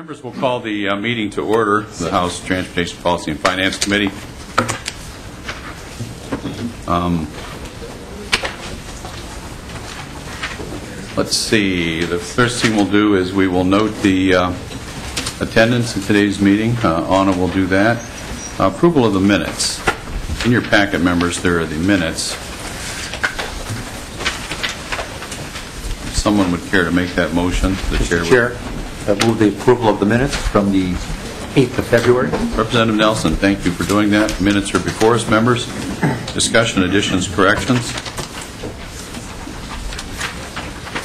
Members will call the meeting to order, the House Transportation Policy and Finance Committee. Let's see, the first thing we'll do is we will note the attendance in today's meeting. Anna will do that. Approval of the minutes. In your packet, members, there are the minutes. If someone would care to make that motion, the chair would. Move the approval of the minutes from the 8th of February. Representative Nelson, thank you for doing that. Minutes are before us, members. Discussion, additions, corrections.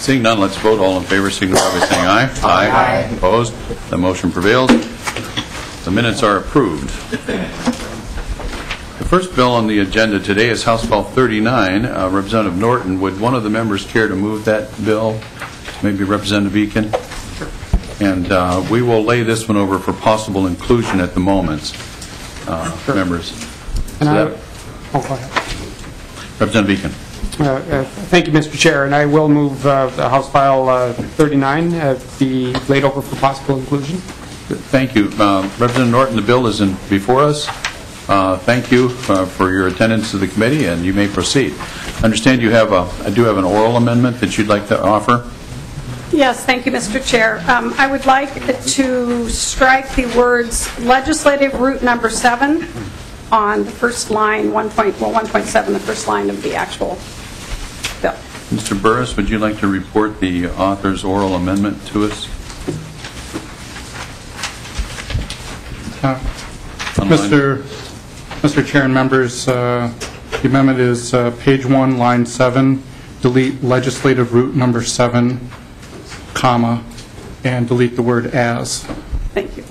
Seeing none, let's vote. All in favor signify by saying aye. Aye. Opposed? The motion prevails. The minutes are approved. The first bill on the agenda today is House File 39. Representative Norton, would one of the members care to move that bill? Maybe Representative Eakin? And we will lay this one over for possible inclusion at the moment, sure. Members. And go ahead. Representative Eakin. Thank you, Mr. Chair. And I will move the House File 39 be laid over for possible inclusion. Thank you. Representative Norton, the bill is before us. Thank you for your attendance to the committee, and you may proceed. I understand you have I do have an oral amendment that you'd like to offer. Yes, thank you, Mr. Chair. I would like to strike the words legislative route number 7 on the first line, 1.7, the first line of the actual bill. Mr. Burris, would you like to report the author's oral amendment to us? Mr. Chair and members, the amendment is page 1, line 7, delete legislative route number 7, comma, and delete the word as. Thank you.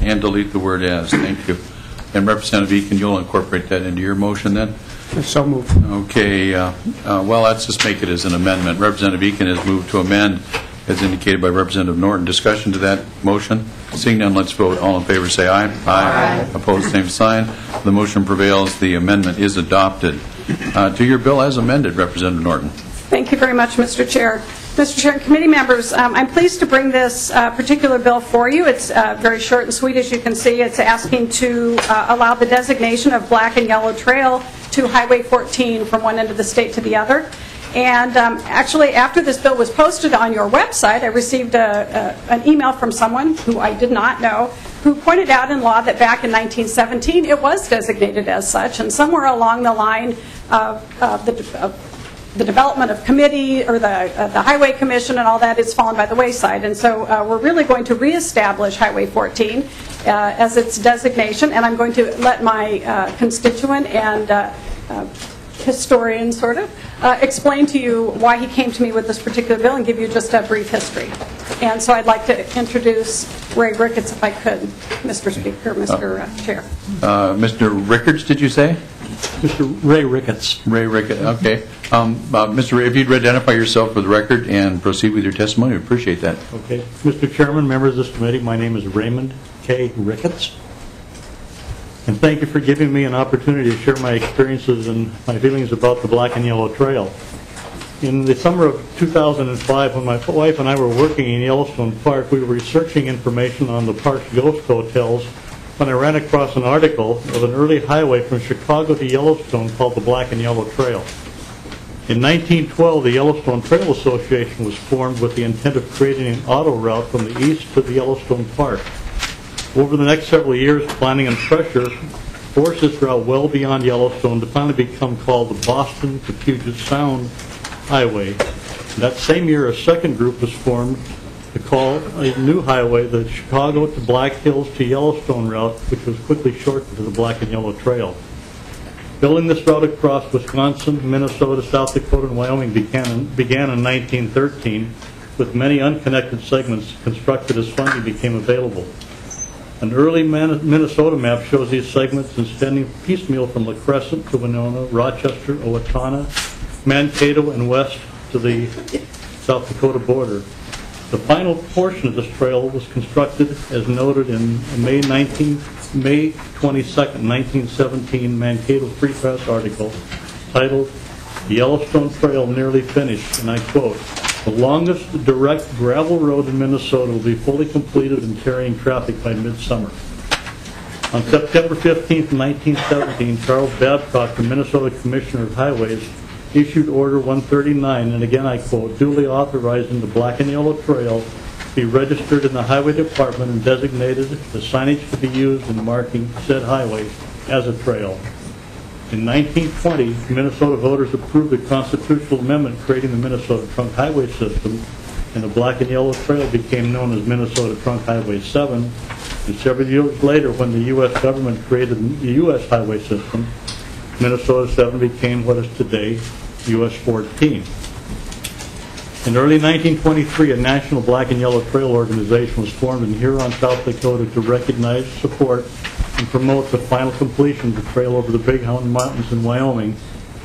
And delete the word as. Thank you. And Representative Eakin, you'll incorporate that into your motion then? So moved. Okay. Well, let's just make it as an amendment. Representative Eakin has moved to amend, as indicated by Representative Norton. Discussion to that motion? Seeing none, let's vote. All in favor say aye. Aye. Opposed, same sign. The motion prevails. The amendment is adopted. To your bill as amended, Representative Norton. Thank you very much, Mr. Chair. Mr. Chair and committee members, I'm pleased to bring this particular bill for you. It's very short and sweet, as you can see. It's asking to allow the designation of black and yellow trail to Highway 14 from one end of the state to the other. And actually, after this bill was posted on your website, I received an email from someone who I did not know, who pointed out in law that back in 1917 it was designated as such, and somewhere along the line of the development of committee or the Highway Commission and all that is fallen by the wayside. And so we're really going to reestablish Highway 14 as its designation, and I'm going to let my constituent and historian sort of explain to you why he came to me with this particular bill and give you just a brief history. And so I'd like to introduce Ray Ricketts, if I could, Mr. Speaker, Mr. Chair. Mr. Rickards, did you say? Mr. Ray Ricketts. Ray Ricketts, okay. Mr. Ray, if you'd identify yourself for the record and proceed with your testimony, we appreciate that. Okay. Mr. Chairman, members of this committee, my name is Raymond K. Ricketts. And thank you for giving me an opportunity to share my experiences and my feelings about the Black and Yellow Trail. In the summer of 2005, when my wife and I were working in Yellowstone Park, we were researching information on the park's ghost hotels when I ran across an article of an early highway from Chicago to Yellowstone called the Black and Yellow Trail. In 1912, the Yellowstone Trail Association was formed with the intent of creating an auto route from the east to the Yellowstone Park. Over the next several years, planning and pressure forced this route well beyond Yellowstone to finally become called the Boston to Puget Sound Highway. That same year, a second group was formed to call a new highway the Chicago to Black Hills to Yellowstone route, which was quickly shortened to the Black and Yellow Trail. Building this route across Wisconsin, Minnesota, South Dakota, and Wyoming began in 1913, with many unconnected segments constructed as funding became available. An early Minnesota map shows these segments extending piecemeal from La Crescent to Winona, Rochester, Owatonna, Mankato, and west to the South Dakota border. The final portion of this trail was constructed, as noted in May 22, 1917 Mankato Free Press article titled "The Yellowstone Trail Nearly Finished," and I quote, The longest direct gravel road in Minnesota will be fully completed and carrying traffic by midsummer. On September 15, 1917, Charles Babcock, the Minnesota Commissioner of Highways, issued Order 139, and again I quote, duly authorizing the Black and Yellow Trail be registered in the Highway Department and designated the signage to be used in marking said highway as a trail. In 1920, Minnesota voters approved the constitutional amendment creating the Minnesota Trunk Highway System, and the Black and Yellow Trail became known as Minnesota Trunk Highway 7. And several years later, when the U.S. government created the U.S. highway system, Minnesota 7 became what is today U.S. 14. In early 1923, a national Black and Yellow Trail organization was formed in Huron, South Dakota to recognize, support, and promote the final completion of the trail over the Big Horn Mountains in Wyoming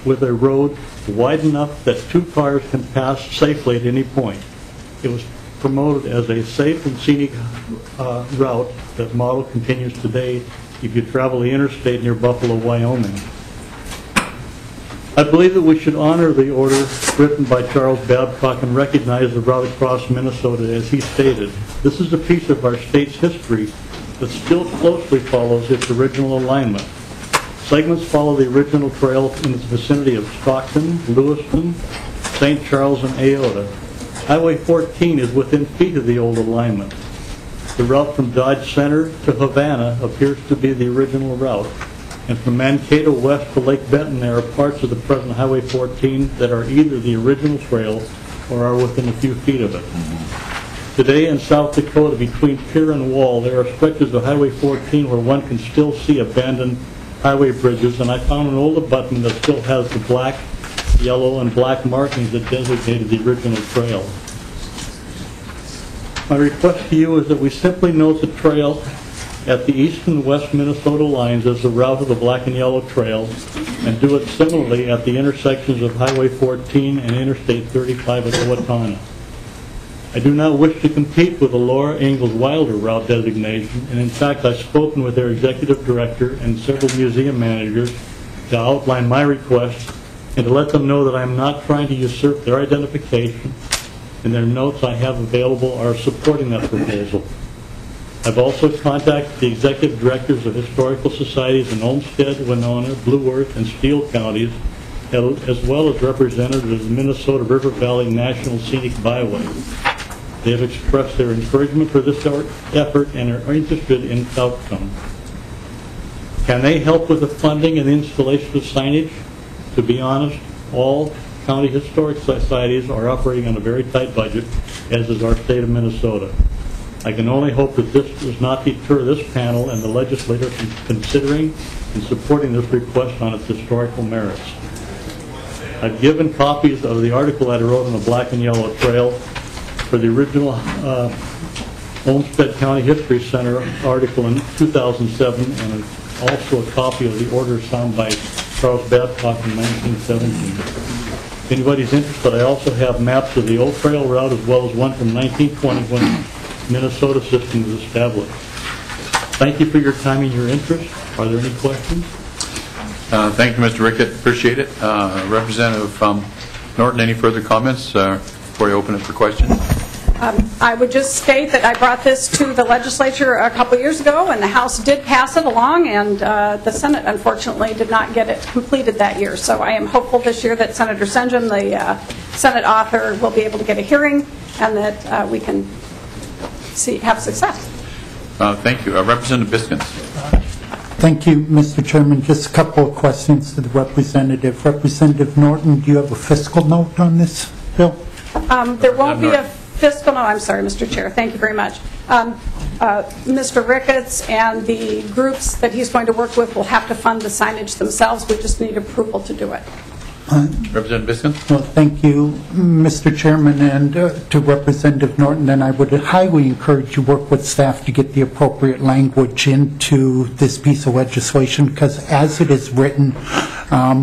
with a road wide enough that 2 cars can pass safely at any point. It was promoted as a safe and scenic route. That model continues today if you travel the interstate near Buffalo, Wyoming. I believe that we should honor the order written by Charles Babcock and recognize the route across Minnesota as he stated. This is a piece of our state's history that still closely follows its original alignment. Segments follow the original trail in the vicinity of Stockton, Lewiston, St. Charles, and Aoda. Highway 14 is within feet of the old alignment. The route from Dodge Center to Havana appears to be the original route, and from Mankato west to Lake Benton there are parts of the present Highway 14 that are either the original trail or are within a few feet of it. Today in South Dakota, between pier and wall, there are stretches of Highway 14 where one can still see abandoned highway bridges, and I found an old abutment that still has the black, yellow, and black markings that designated the original trail. My request to you is that we simply note the trail at the east and west Minnesota lines as the route of the Black and Yellow Trail, and do it similarly at the intersections of Highway 14 and Interstate 35 at Owatonna. I do not wish to compete with the Laura Ingalls Wilder route designation, and in fact I've spoken with their executive director and several museum managers to outline my request and to let them know that I am not trying to usurp their identification, and their notes I have available are supporting that proposal. I've also contacted the executive directors of historical societies in Olmsted, Winona, Blue Earth, and Steele counties, as well as representatives of the Minnesota River Valley National Scenic Byway. They have expressed their encouragement for this effort and are interested in its outcome. Can they help with the funding and installation of signage? To be honest, all county historic societies are operating on a very tight budget, as is our state of Minnesota. I can only hope that this does not deter this panel and the legislature from considering and supporting this request on its historical merits. I've given copies of the article that I wrote on the Black and Yellow Trail for the original Olmsted County History Center article in 2007, and also a copy of the order signed by Charles Babcock in 1917. If anybody's interested, I also have maps of the old trail route as well as one from 1920 when Minnesota system was established. Thank you for your time and your interest. Are there any questions? Thank you, Mr. Rickett. Appreciate it. Representative Norton, any further comments before I open it for questions? I would just state that I brought this to the legislature a couple years ago, and the House did pass it along, and the Senate, unfortunately, did not get it completed that year. So I am hopeful this year that Senator Sengen, the Senate author, will be able to get a hearing, and that we can have success. Thank you. Representative Biskins. Thank you, Mr. Chairman. Just a couple of questions to the representative. Representative Norton, do you have a fiscal note on this bill? There won't be a fiscal note. I'm sorry, Mr. Chair. Thank you very much. Mr. Ricketts and the groups that he's going to work with will have to fund the signage themselves. We just need approval to do it. Representative Biskins. Well, thank you, Mr. Chairman, and to Representative Norton. And I would highly encourage you to work with staff to get the appropriate language into this piece of legislation, because as it is written,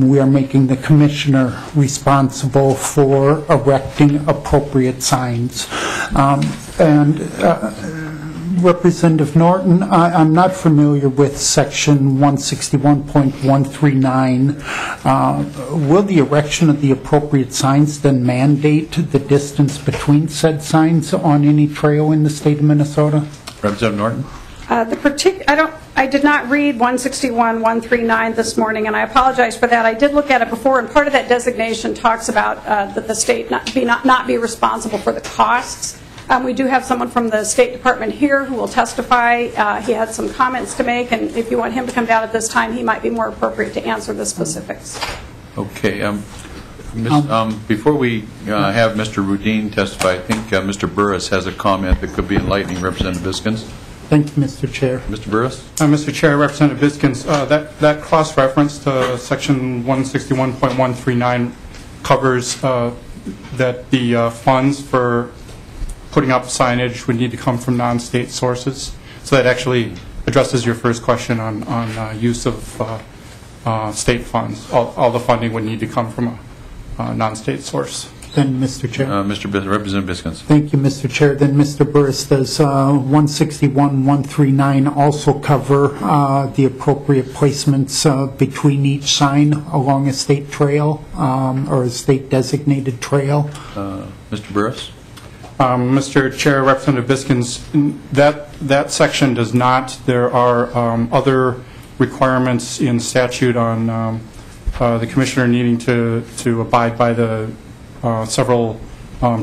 we are making the commissioner responsible for erecting appropriate signs. Representative Norton, I'm not familiar with Section 161.139. Will the erection of the appropriate signs then mandate the distance between said signs on any trail in the state of Minnesota? Representative Norton? I did not read 161.139 this morning, and I apologize for that. I did look at it before, and part of that designation talks about that the state not be responsible for the costs. We do have someone from the State Department here who will testify. He had some comments to make, and if you want him to come down at this time, he might be more appropriate to answer the specifics. Okay. Before we have Mr. Rudin testify, I think Mr. Burris has a comment that could be enlightening. Representative Biskins. Thank you, Mr. Chair. Mr. Burris? Mr. Chair, Representative Biskins, that cross-reference to Section 161.139 covers that the funds for putting up signage would need to come from non-state sources. So that actually addresses your first question on use of state funds. All the funding would need to come from a non-state source. Then, Mr. Chair. Representative Biskins. Thank you, Mr. Chair. Then, Mr. Burris, does 161.139 also cover the appropriate placements between each sign along a state trail or a state-designated trail? Mr. Burris? Mr. Chair, Representative Biskins, that section does not. There are other requirements in statute on the commissioner needing to abide by the several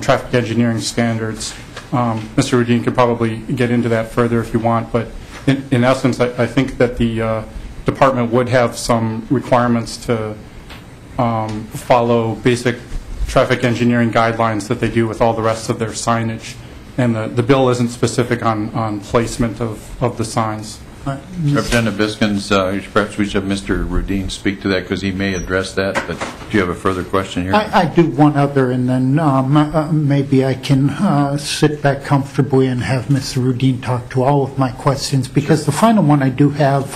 traffic engineering standards. Mr. Rudin could probably get into that further if you want, but in essence, I think that the department would have some requirements to follow basic traffic engineering guidelines that they do with all the rest of their signage. And the bill isn't specific on placement of the signs. Representative Biskins, perhaps we should have Mr. Rudin speak to that because he may address that, but do you have a further question here? I do one other, and then maybe I can sit back comfortably and have Mr. Rudin talk to all of my questions, because the final one I do have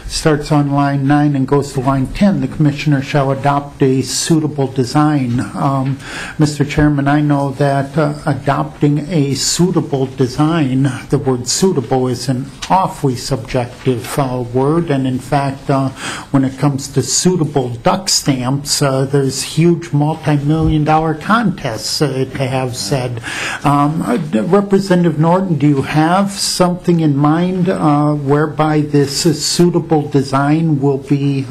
starts on line 9 and goes to line 10. The commissioner shall adopt a suitable design. Mr. Chairman, I know that adopting a suitable design, the word suitable is an awfully subjective word, and in fact, when it comes to suitable duck stamps, there's huge multi-million-dollar contests to have said. Representative Norton, do you have something in mind whereby this suitable design will be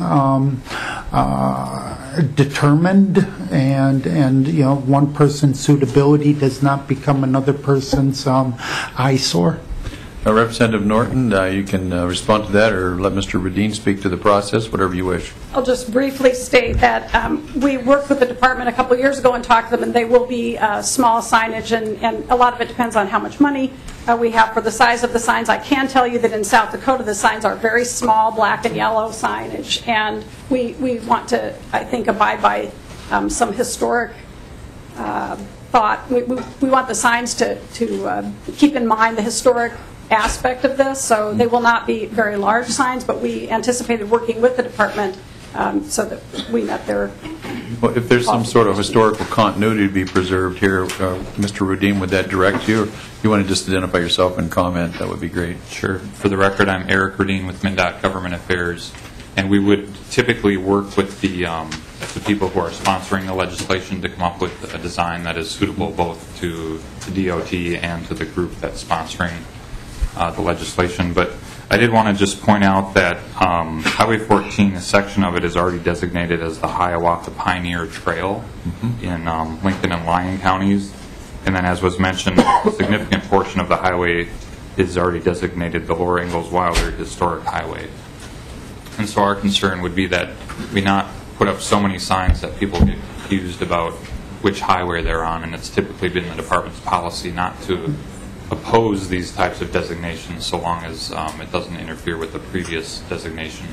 determined, and you know, one person's suitability does not become another person's eyesore? Representative Norton, you can respond to that or let Mr. Rudin speak to the process, whatever you wish. I'll just briefly state that we worked with the department a couple of years ago and talked to them, and they will be small signage, and a lot of it depends on how much money we have for the size of the signs. I can tell you that in South Dakota the signs are very small, black and yellow signage, and we want to, I think, abide by some historic thought. We want the signs to keep in mind the historic aspect of this, so they will not be very large signs, but we anticipated working with the department so that we met their... Well, if there's some sort of historical continuity to be preserved here, Mr. Rudin, would that direct you? Or you want to just identify yourself and comment? That would be great. Sure. For the record, I'm Eric Rudin with MnDOT Government Affairs, and we would typically work with the people who are sponsoring the legislation to come up with a design that is suitable both to the DOT and to the group that's sponsoring the legislation. But I did want to just point out that Highway 14, a section of it is already designated as the Hiawatha Pioneer Trail in Lincoln and Lyon counties. And then, as was mentioned, a significant portion of the highway is already designated the Lower Ingalls-Wilder Historic Highway. And so our concern would be that we not put up so many signs that people get confused about which highway they're on, and it's typically been the department's policy not to oppose these types of designations so long as it doesn't interfere with the previous designation.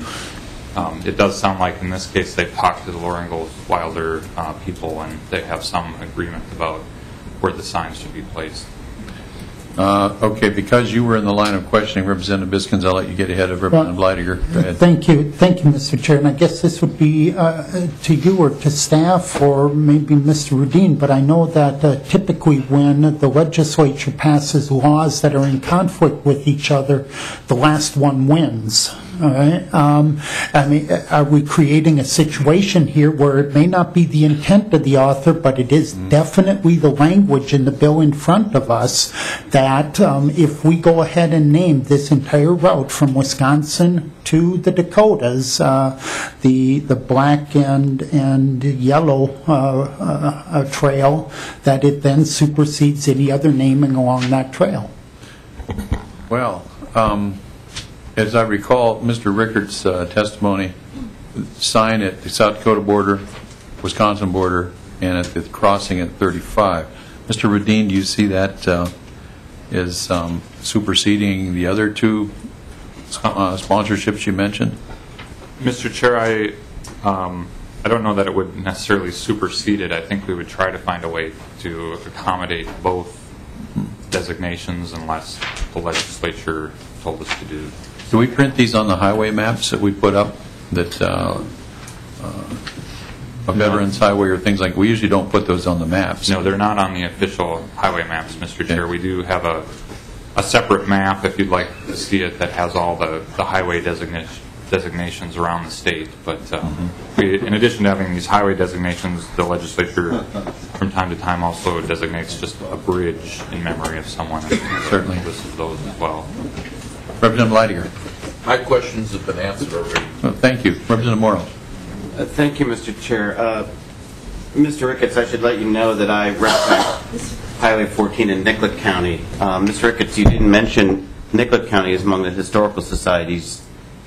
It does sound like in this case they've talked to the Lower Ingalls-Wilder people, and they have some agreement about where the signs should be placed. Okay, because you were in the line of questioning Representative Biskins, I'll let you get ahead of Representative Leidiger. Go ahead. Thank you, Mr. Chair. And I guess this would be to you or to staff or maybe Mr. Rudin, but I know that typically when the legislature passes laws that are in conflict with each other, the last one wins. All right. I mean, are we creating a situation here where it may not be the intent of the author, but it is definitely the language in the bill in front of us that if we go ahead and name this entire route from Wisconsin to the Dakotas, the black and yellow trail, that it then supersedes any other naming along that trail? Well, as I recall, Mr. Rickards' testimony, sign at the South Dakota border, Wisconsin border, and at the crossing at 35. Mr. Rudin, do you see that as superseding the other two sponsorships you mentioned? Mr. Chair, I don't know that it would necessarily supersede it. I think we would try to find a way to accommodate both designations unless the legislature told us to do. Do we print these on the highway maps that we put up, that a veterans highway or things like? We usually don't put those on the maps. No, they're not on the official highway maps, Mr. Chair. We do have a separate map, if you'd like to see it, that has all the highway designations around the state. But in addition to having these highway designations, the legislature from time to time also designates just a bridge in memory of someone. Certainly. This is those as well. Representative Leidiger. My questions have been answered already. Oh, thank you. Representative Morrow. Thank you, Mr. Chair. Mr. Ricketts, I should let you know that I represent Highway 14 in Nicollet County. Mr. Ricketts, you didn't mention Nicollet County is among the historical societies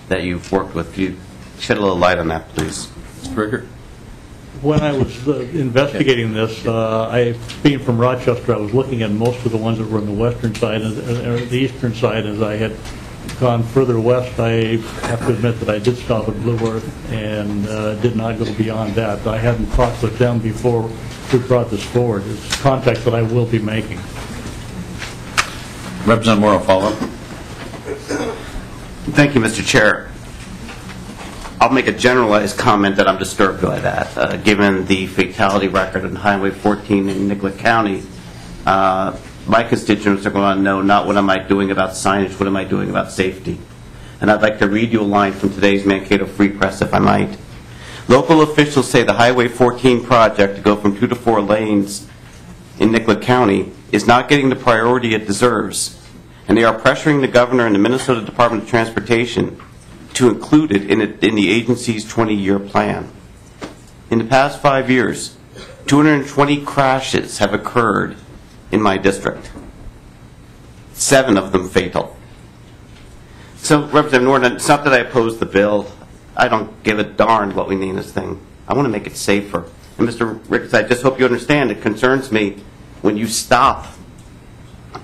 that you've worked with. Could you shed a little light on that, please? Mr. Rickert. When I was investigating this, being from Rochester, I was looking at most of the ones that were on the western side or the eastern side. As I had gone further west, I have to admit that I did stop at Blue Earth and did not go beyond that. I hadn't talked with them before we brought this forward. It's contact that I will be making. Representative Morrow, follow up. Thank you, Mr. Chair. I'll make a generalized comment that I'm disturbed by that. Given the fatality record on Highway 14 in Nicollet County, my constituents are going to know not what am I doing about signage, what am I doing about safety. And I'd like to read you a line from today's Mankato Free Press, if I might. Local officials say the Highway 14 project to go from 2 to 4 lanes in Nicollet County is not getting the priority it deserves, and they are pressuring the governor and the Minnesota Department of Transportation to include it in the agency's 20-year plan. In the past 5 years, 220 crashes have occurred in my district, 7 of them fatal. So, Representative Norton, it's not that I oppose the bill. I don't give a darn what we name this thing. I want to make it safer. And Mr. Ricketts, I just hope you understand, it concerns me when you stop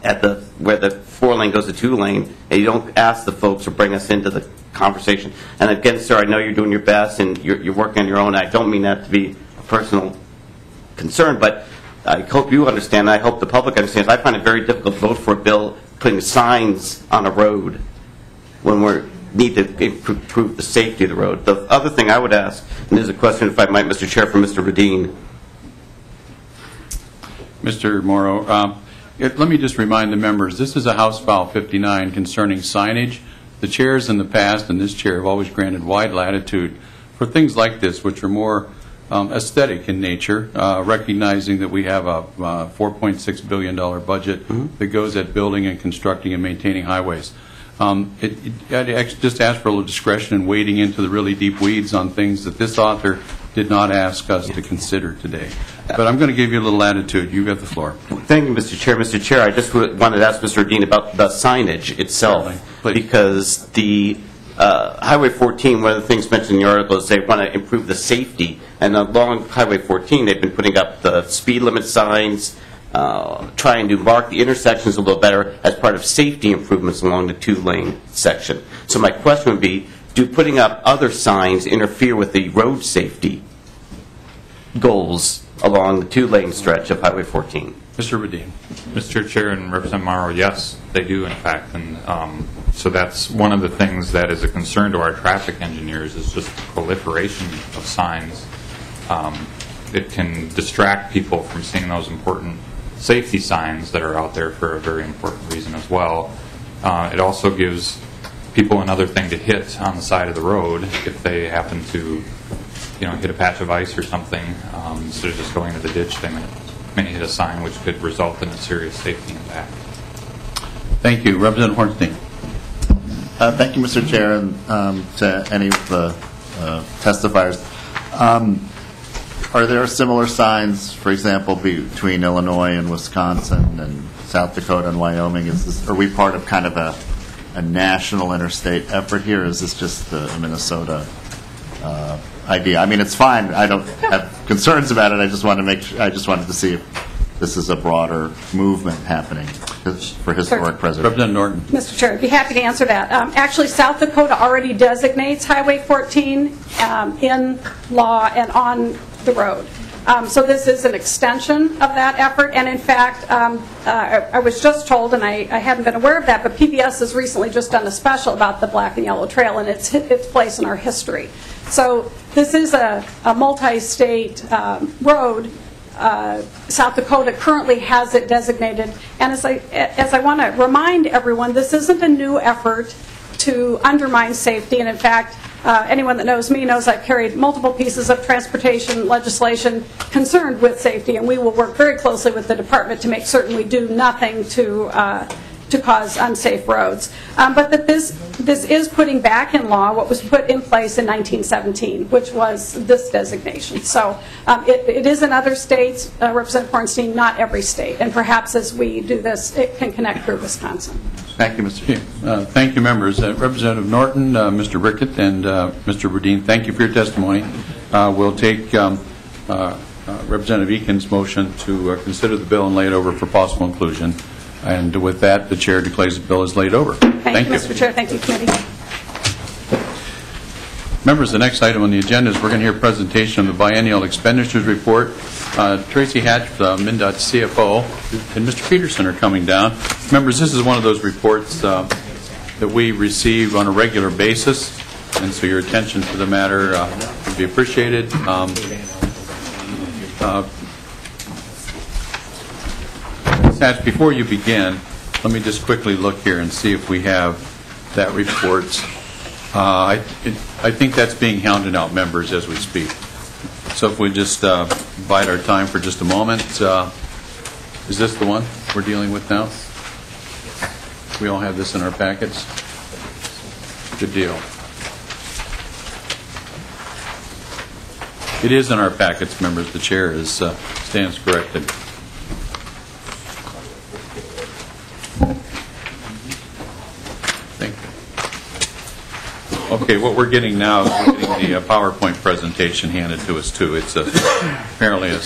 at where the 4-lane goes to 2-lane, and you don't ask the folks or bring us into the conversation. And again, sir, I know you're doing your best and you're working on your own. I don't mean that to be a personal concern, but I hope you understand. I hope the public understands. I find it very difficult to vote for a bill putting signs on a road when we need to improve the safety of the road. The other thing I would ask, and there's a question, if I might, Mr. Chair, from Mr. Rudin. Mr. Morrow, let me just remind the members, this is a House File 59 concerning signage. The chairs in the past and this chair have always granted wide latitude for things like this, which are more aesthetic in nature, recognizing that we have a $4.6 billion budget that goes at building and constructing and maintaining highways. I'd just ask for a little discretion in wading into the really deep weeds on things that this author did not ask us to consider today. But I'm going to give you a little latitude. You got the floor. Thank you, Mr. Chair. Mr. Chair, I just wanted to ask Mr. Rudin about the signage itself, because the Highway 14, one of the things mentioned in the article is they want to improve the safety. And along Highway 14, they've been putting up the speed limit signs, trying to mark the intersections a little better as part of safety improvements along the 2-lane section. So my question would be, do putting up other signs interfere with the road safety goals along the 2-lane stretch of Highway 14? Mr. Radin. Mr. Chair and Representative Morrow, yes, they do, in fact. And so that's one of the things that is a concern to our traffic engineers is just the proliferation of signs. It can distract people from seeing those important safety signs that are out there for a very important reason as well. It also gives people another thing to hit on the side of the road if they happen to, hit a patch of ice or something. Instead of just going to the ditch, they may hit a sign which could result in a serious safety impact. Thank you. Representative Hornstein. Thank you, Mr. Chair, and to any of the testifiers. Are there similar signs, for example, between Illinois and Wisconsin and South Dakota and Wyoming? Are we part of kind of a national interstate effort here? Or is this just a Minnesota idea? I mean, it's fine. I don't have concerns about it. I just wanted to see if this is a broader movement happening for historic preservation. Representative Norton. Mr. Chair, I'd be happy to answer that. Actually, South Dakota already designates Highway 14 in law and on the road. So this is an extension of that effort. And in fact, I was just told, and I hadn't been aware of that, but PBS has recently just done a special about the Black and Yellow Trail and its place in our history. So this is a multi-state road. South Dakota currently has it designated. And as I want to remind everyone, this isn't a new effort to undermine safety. And in fact, anyone that knows me knows I've carried multiple pieces of transportation legislation concerned with safety, and we will work very closely with the department to make certain we do nothing to cause unsafe roads. But that this is putting back in law what was put in place in 1917, which was this designation. So it is in other states, Representative Hornstein, not every state. And perhaps as we do this, it can connect through Wisconsin. Thank you, Mr. Chief. Thank you, members. Representative Norton, Mr. Rickett, and Mr. Radin, thank you for your testimony. We'll take Representative Eakin's motion to consider the bill and lay it over for possible inclusion. And with that, the chair declares the bill is laid over. Thank you, Mr. Chair. Thank you, committee. Members, the next item on the agenda is we're going to hear a presentation of the biennial expenditures report. Tracy Hatch, MnDOT CFO, and Mr. Peterson are coming down. Members, this is one of those reports that we receive on a regular basis, and so your attention to the matter would be appreciated. Hatch, before you begin, let me just quickly look here and see if we have that report. I think that's being hounded out, members, as we speak. So if we just bide our time for just a moment. Is this the one we're dealing with now? We all have this in our packets? Good deal. It is in our packets, members. The chair stands corrected. Okay, what we're getting now is we're getting the PowerPoint presentation handed to us, too. It's apparently a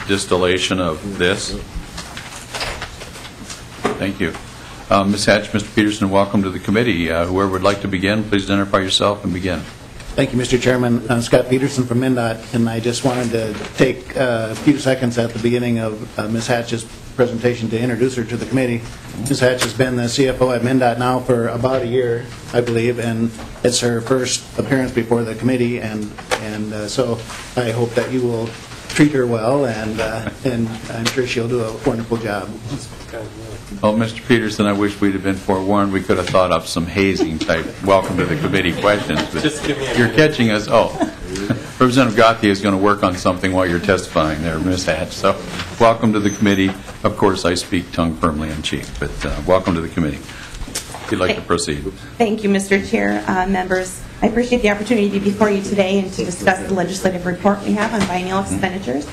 distillation of this. Thank you. Ms. Hatch, Mr. Peterson, welcome to the committee. Whoever would like to begin, please identify yourself and begin. Thank you, Mr. Chairman. I'm Scott Peterson from MnDOT, and I just wanted to take a few seconds at the beginning of Ms. Hatch's presentation to introduce her to the committee. Ms. Hatch has been the CFO at MnDOT now for about a year, I believe, and it's her first appearance before the committee, and so I hope that you will treat her well, and I'm sure she'll do a wonderful job. Well, Mr. Peterson, I wish we'd have been forewarned. We could have thought up some hazing type welcome to the committee questions, but you're catching us. Oh, Representative Gauthier is going to work on something while you're testifying there, Ms. Hatch. So welcome to the committee. Of course, I speak tongue firmly in cheek, but welcome to the committee. If you'd like to proceed. Thank you, Mr. Chair, members. I appreciate the opportunity to be before you today and to discuss the legislative report we have on biennial expenditures.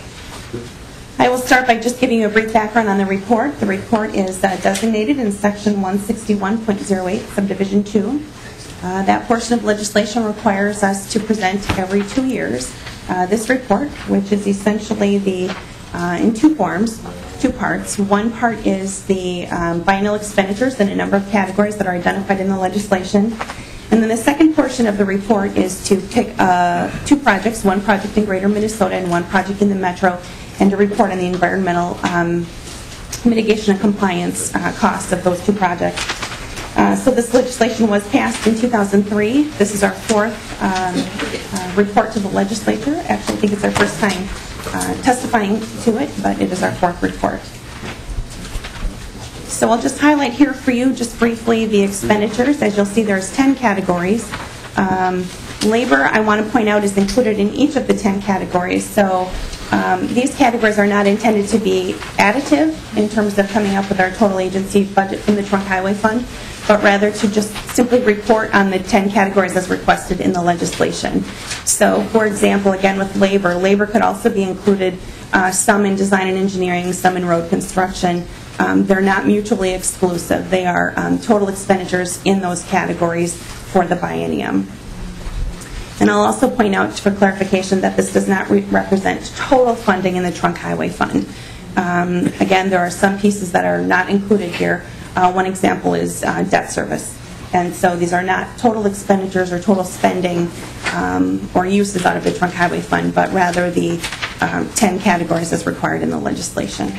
I will start by just giving you a brief background on the report. The report is designated in Section 161.08, Subdivision 2. That portion of legislation requires us to present every 2 years this report, which is essentially in two forms, two parts. One part is the biennial expenditures in a number of categories that are identified in the legislation. And then the second portion of the report is to pick two projects, one project in Greater Minnesota and one project in the Metro, and to report on the environmental mitigation and compliance costs of those two projects. So this legislation was passed in 2003. This is our fourth report to the legislature. Actually, I think it's our first time testifying to it, but it is our fourth report. So I'll just highlight here for you just briefly the expenditures. As you'll see, there's 10 categories. Labor, I want to point out, is included in each of the 10 categories. So these categories are not intended to be additive in terms of coming up with our total agency budget from the Trunk Highway Fund, but rather to just simply report on the 10 categories as requested in the legislation. So, for example, again with labor, labor could also be included, some in design and engineering, some in road construction. They're not mutually exclusive. They are total expenditures in those categories for the biennium. And I'll also point out for clarification that this does not represent total funding in the Trunk Highway Fund. Again, there are some pieces that are not included here. One example is debt service. And so these are not total expenditures or total spending or uses out of the Trunk Highway Fund, but rather the 10 categories as required in the legislation.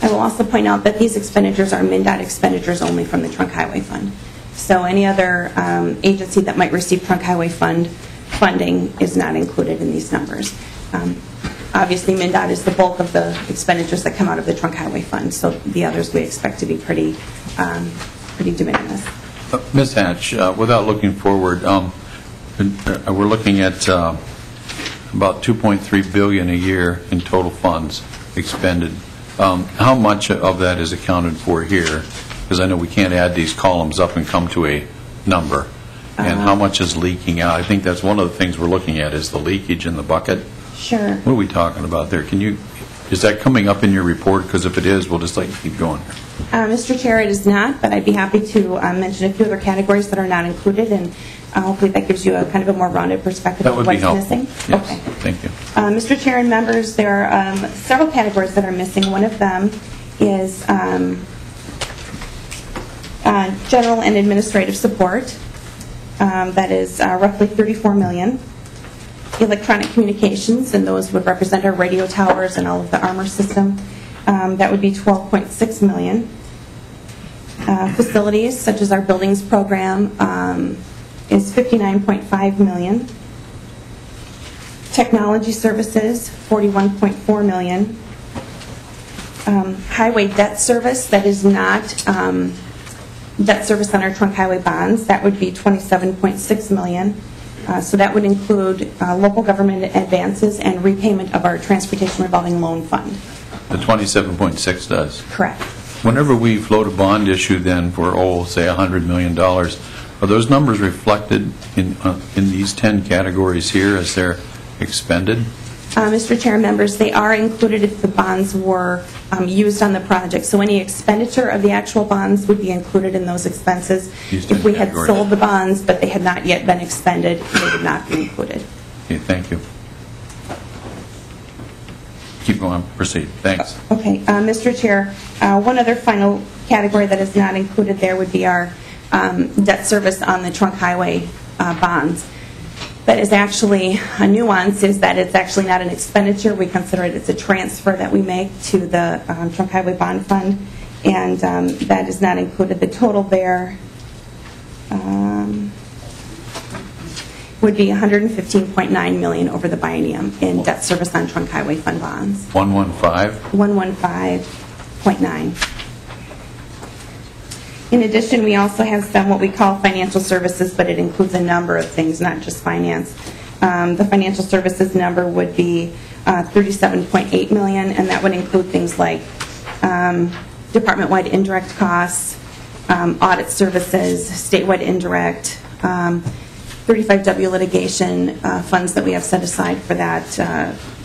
I will also point out that these expenditures are MnDOT expenditures only from the Trunk Highway Fund. So any other agency that might receive Trunk Highway Fund funding is not included in these numbers. Obviously, MnDOT is the bulk of the expenditures that come out of the Trunk Highway Fund, so the others we expect to be pretty de minimis. Ms. Hatch, without looking forward, we're looking at about $2.3 billion a year in total funds expended. How much of that is accounted for here? Because I know we can't add these columns up and come to a number. And how much is leaking out? I think that's one of the things we're looking at is the leakage in the bucket. Sure. What are we talking about there? Is that coming up in your report? Because if it is, we'll just keep going. Mr. Chair, it is not, but I'd be happy to mention a few other categories that are not included, and hopefully that gives you a kind of a more rounded perspective of what's missing. Yes. Okay. Thank you. Mr. Chair and members, there are several categories that are missing. One of them is general and administrative support. That is roughly $34 million. Electronic communications, and those would represent our radio towers and all of the armor system. That would be $12.6 million. Facilities, such as our buildings program, is $59.5 million. Technology services, $41.4 million. Highway debt service, that is not debt service on our trunk highway bonds, that would be $27.6 million. So that would include local government advances and repayment of our transportation revolving loan fund. The 27.6 does? Correct. Whenever we float a bond issue then for, say, $100 million, are those numbers reflected in these 10 categories here as they're expended? Mr. Chair, members, they are included if the bonds were used on the project. So any expenditure of the actual bonds would be included in those expenses. If we had sold the bonds but they had not yet been expended, they would not be included. Okay, thank you. Keep going. Proceed. Thanks. Okay. Mr. Chair, one other final category that is not included there would be our debt service on the trunk highway bonds. That is actually a nuance, is that it's actually not an expenditure. We consider it as a transfer that we make to the Trunk Highway Bond Fund, and that is not included. The total there would be $115.9 million over the biennium in debt service on Trunk Highway Fund bonds. 115? 115.9. In addition, we also have some what we call financial services, but it includes a number of things, not just finance. The financial services number would be $37.8 million, and that would include things like department-wide indirect costs, audit services, statewide indirect, 35W litigation funds that we have set aside for that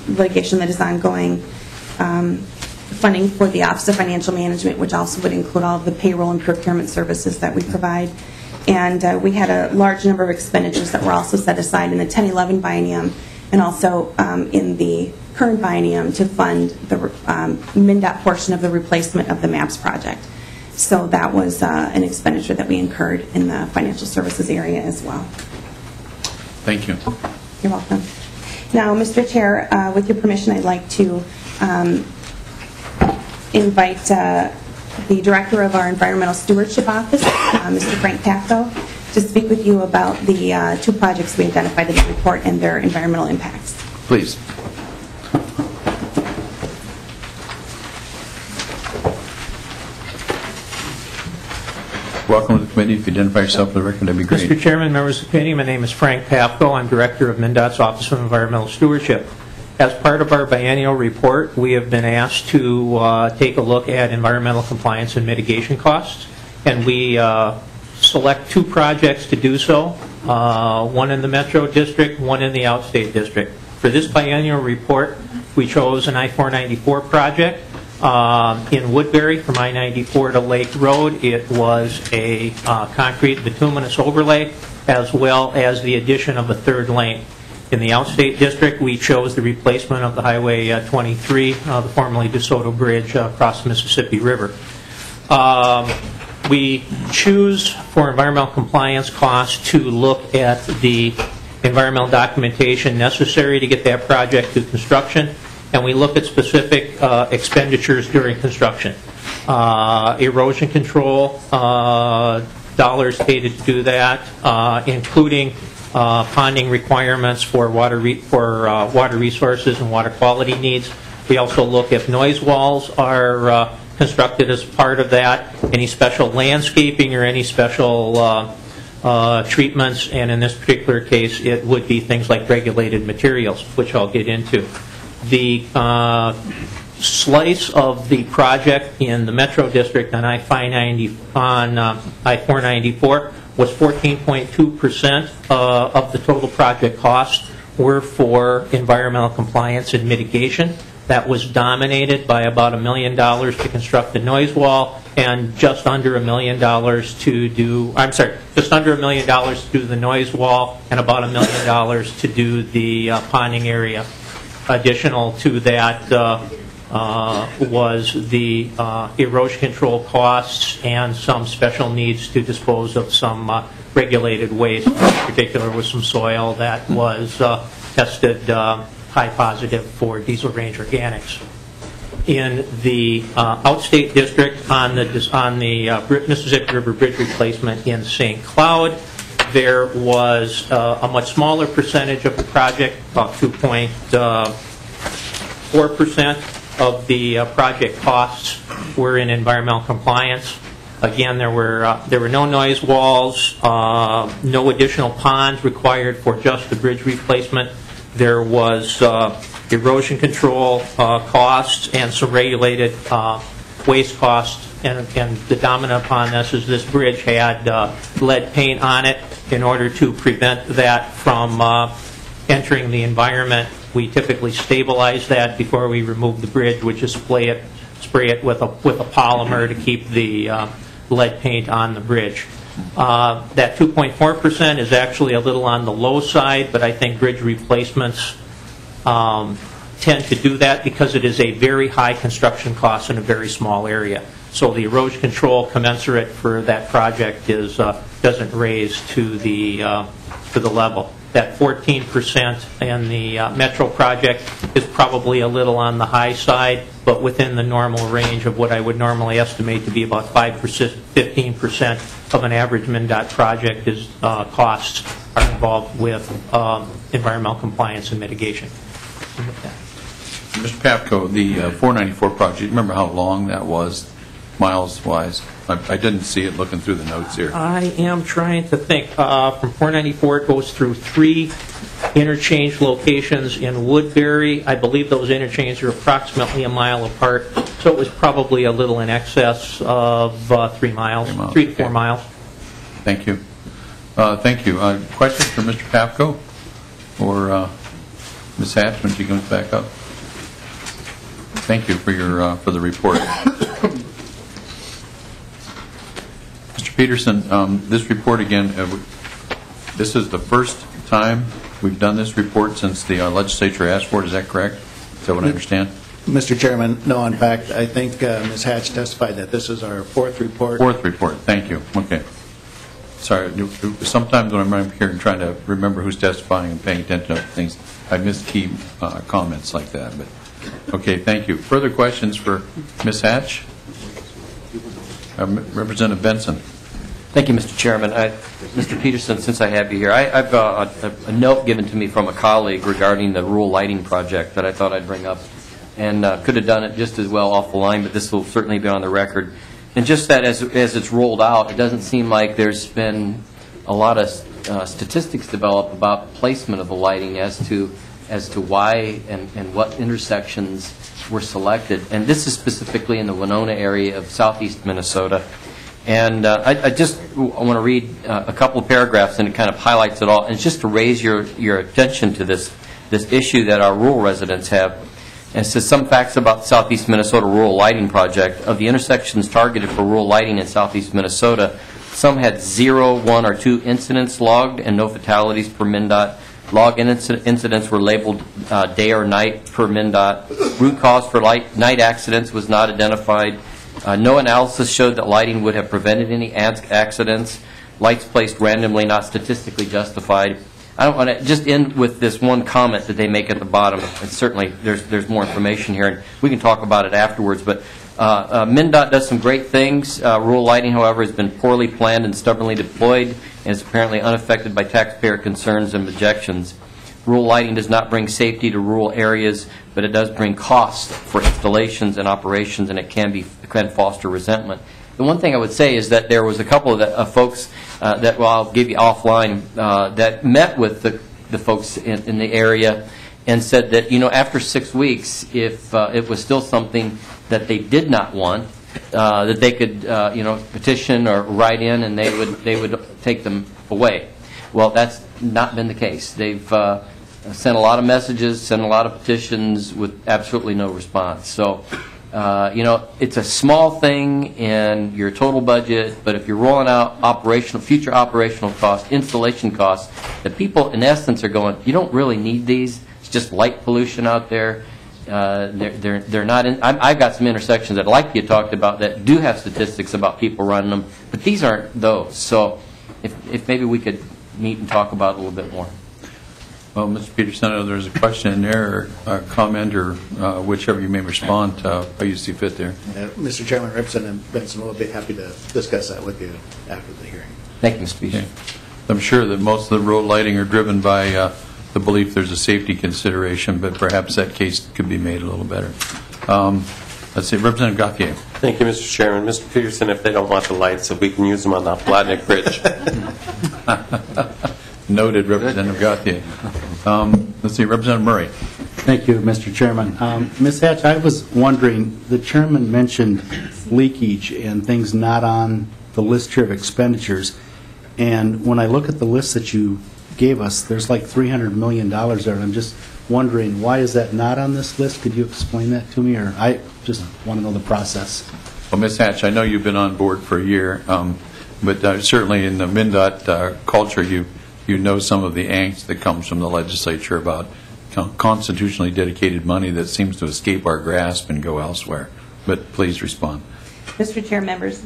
litigation that is ongoing, funding for the Office of Financial Management, which also would include all of the payroll and procurement services that we provide. And we had a large number of expenditures that were also set aside in the 10-11 biennium and also in the current biennium to fund the MnDOT portion of the replacement of the MAPS project. So that was an expenditure that we incurred in the financial services area as well. Thank you. You're welcome. Now, Mr. Chair, with your permission, I'd like to invite the Director of our Environmental Stewardship Office, Mr. Frank Packo, to speak with you about the two projects we identified in the report and their environmental impacts. Please. Welcome to the committee. If you identify yourself for the record, that'd be great. Mr. Chairman, members of the committee, my name is Frank Papko. I'm Director of MnDOT's Office of Environmental Stewardship. As part of our biennial report, we have been asked to take a look at environmental compliance and mitigation costs, and we select two projects to do so, one in the Metro District, one in the Outstate District. For this biennial report, we chose an I-494 project in Woodbury from I-94 to Lake Road. It was a concrete bituminous overlay as well as the addition of a third lane. In the Outstate District, we chose the replacement of the Highway 23, the formerly DeSoto Bridge across the Mississippi River. We choose for environmental compliance costs to look at the environmental documentation necessary to get that project to construction, and we look at specific expenditures during construction. Erosion control, dollars paid to do that, including ponding requirements for water resources and water quality needs. We also look if noise walls are constructed as part of that, any special landscaping or any special treatments, and in this particular case it would be things like regulated materials, which I'll get into. The slice of the project in the Metro District on I-494 was 14.2% of the total project cost were for environmental compliance and mitigation. That was dominated by about $1 million to construct the noise wall and just under $1 million to do, just under $1 million to do the noise wall and about $1 million to do the ponding area. Additional to that was the erosion control costs and some special needs to dispose of some regulated waste, in particular with some soil that was tested high positive for diesel range organics. In the Outstate District on the Mississippi River Bridge replacement in St. Cloud, there was a much smaller percentage of the project, about 2.4% of the project costs were in environmental compliance. Again, there were no noise walls, no additional ponds required for just the bridge replacement. There was erosion control costs and some regulated waste costs. And the dominant upon this is this bridge had lead paint on it. In order to prevent that from entering the environment, we typically stabilize that before we remove the bridge, which is spray it with a polymer to keep the lead paint on the bridge. That 2.4% is actually a little on the low side, but I think bridge replacements tend to do that because it is a very high construction cost in a very small area. So the erosion control commensurate for that project doesn't raise to the level. That 14% in the Metro project is probably a little on the high side, but within the normal range of what I would normally estimate to be about 15% of an average MnDOT project is costs are involved with environmental compliance and mitigation. Mr. Papko, the 494 project, remember how long that was, miles-wise? I didn't see it looking through the notes here. I am trying to think. From 494, it goes through 3 interchange locations in Woodbury. I believe those interchanges are approximately a mile apart, so it was probably a little in excess of 3 miles, 3 to 4 miles. Thank you. Thank you. Questions for Mr. Papko or Ms. Hatch when she comes back up? Thank you for your for the report. Mr. Peterson, this report again, this is the first time we've done this report since the legislature asked for it. Is that correct? Is that what I understand? Mr. Chairman, no. In fact, I think Ms. Hatch testified that this is our 4th report. 4th report. Thank you. Okay. Sorry, sometimes when I'm here and trying to remember who's testifying and paying attention to things, I miss key comments like that. But okay, thank you. Further questions for Ms. Hatch? Representative Benson. Thank you, Mr. Chairman. Mr. Peterson, since I have you here, I've a note given to me from a colleague regarding the rural lighting project that I thought I'd bring up, and could have done it just as well off the line, but this will certainly be on the record. And just that as it's rolled out, it doesn't seem like there's been a lot of statistics developed about the placement of the lighting as to why and what intersections were selected. And this is specifically in the Winona area of southeast Minnesota. And I just want to read a couple of paragraphs, and it kind of highlights it all. And it's just to raise your attention to this issue that our rural residents have. And it says, some facts about the Southeast Minnesota Rural Lighting Project. Of the intersections targeted for rural lighting in Southeast Minnesota, some had 0, 1, or 2 incidents logged and no fatalities per MnDOT. Log incidents were labeled day or night per MnDOT. Root cause for night accidents was not identified. No analysis showed that lighting would have prevented any accidents. Lights placed randomly, not statistically justified. I don't want to just end with this one comment that they make at the bottom. And certainly there's more information here, and we can talk about it afterwards. But MnDOT does some great things. Rural lighting, however, has been poorly planned and stubbornly deployed, and is apparently unaffected by taxpayer concerns and objections. Rural lighting does not bring safety to rural areas, but it does bring costs for installations and operations, and it can foster resentment. The one thing I would say is that there was a couple of folks that, well, I'll give you offline, that met with the folks in the area and said that, after 6 weeks, if it was still something that they did not want, that they could, petition or write in, and they would take them away. Well, that's not been the case. They've sent a lot of messages, sent a lot of petitions with absolutely no response. So, it's a small thing in your total budget, but if you're rolling out future operational costs, installation costs, the people in essence are going, you don't really need these. It's just light pollution out there. They're not in. I've got some intersections that, like you talked about, that do have statistics about people running them, but these aren't those. So, if maybe we could meet and talk about it a little bit more. Well, Mr. Peterson, I know there's a question in there, or a comment, or whichever you may respond to how you see fit there. Mr. Chairman, Representative Benson will be happy to discuss that with you after the hearing. Thank you, Mr. Peterson. Okay. I'm sure that most of the road lighting are driven by the belief there's a safety consideration, but perhaps that case could be made a little better. Let's see, Representative Gauthier. Thank you, Mr. Chairman. Mr. Peterson, if they don't want the lights, if we can use them on the Platnick Bridge. Noted, Representative Gauthier. Let's see, Representative Murray. Thank you, Mr. Chairman. Ms. Hatch, I was wondering, the chairman mentioned leakage and things not on the list here of expenditures. And when I look at the list that you gave us, there's like $300 million there. And I'm just wondering, why is that not on this list? Could you explain that to me? Or I just want to know the process. Well, Ms. Hatch, I know you've been on board for a year, but certainly in the MnDOT culture, you know some of the angst that comes from the legislature about constitutionally dedicated money that seems to escape our grasp and go elsewhere. But please respond. Mr. Chair, members,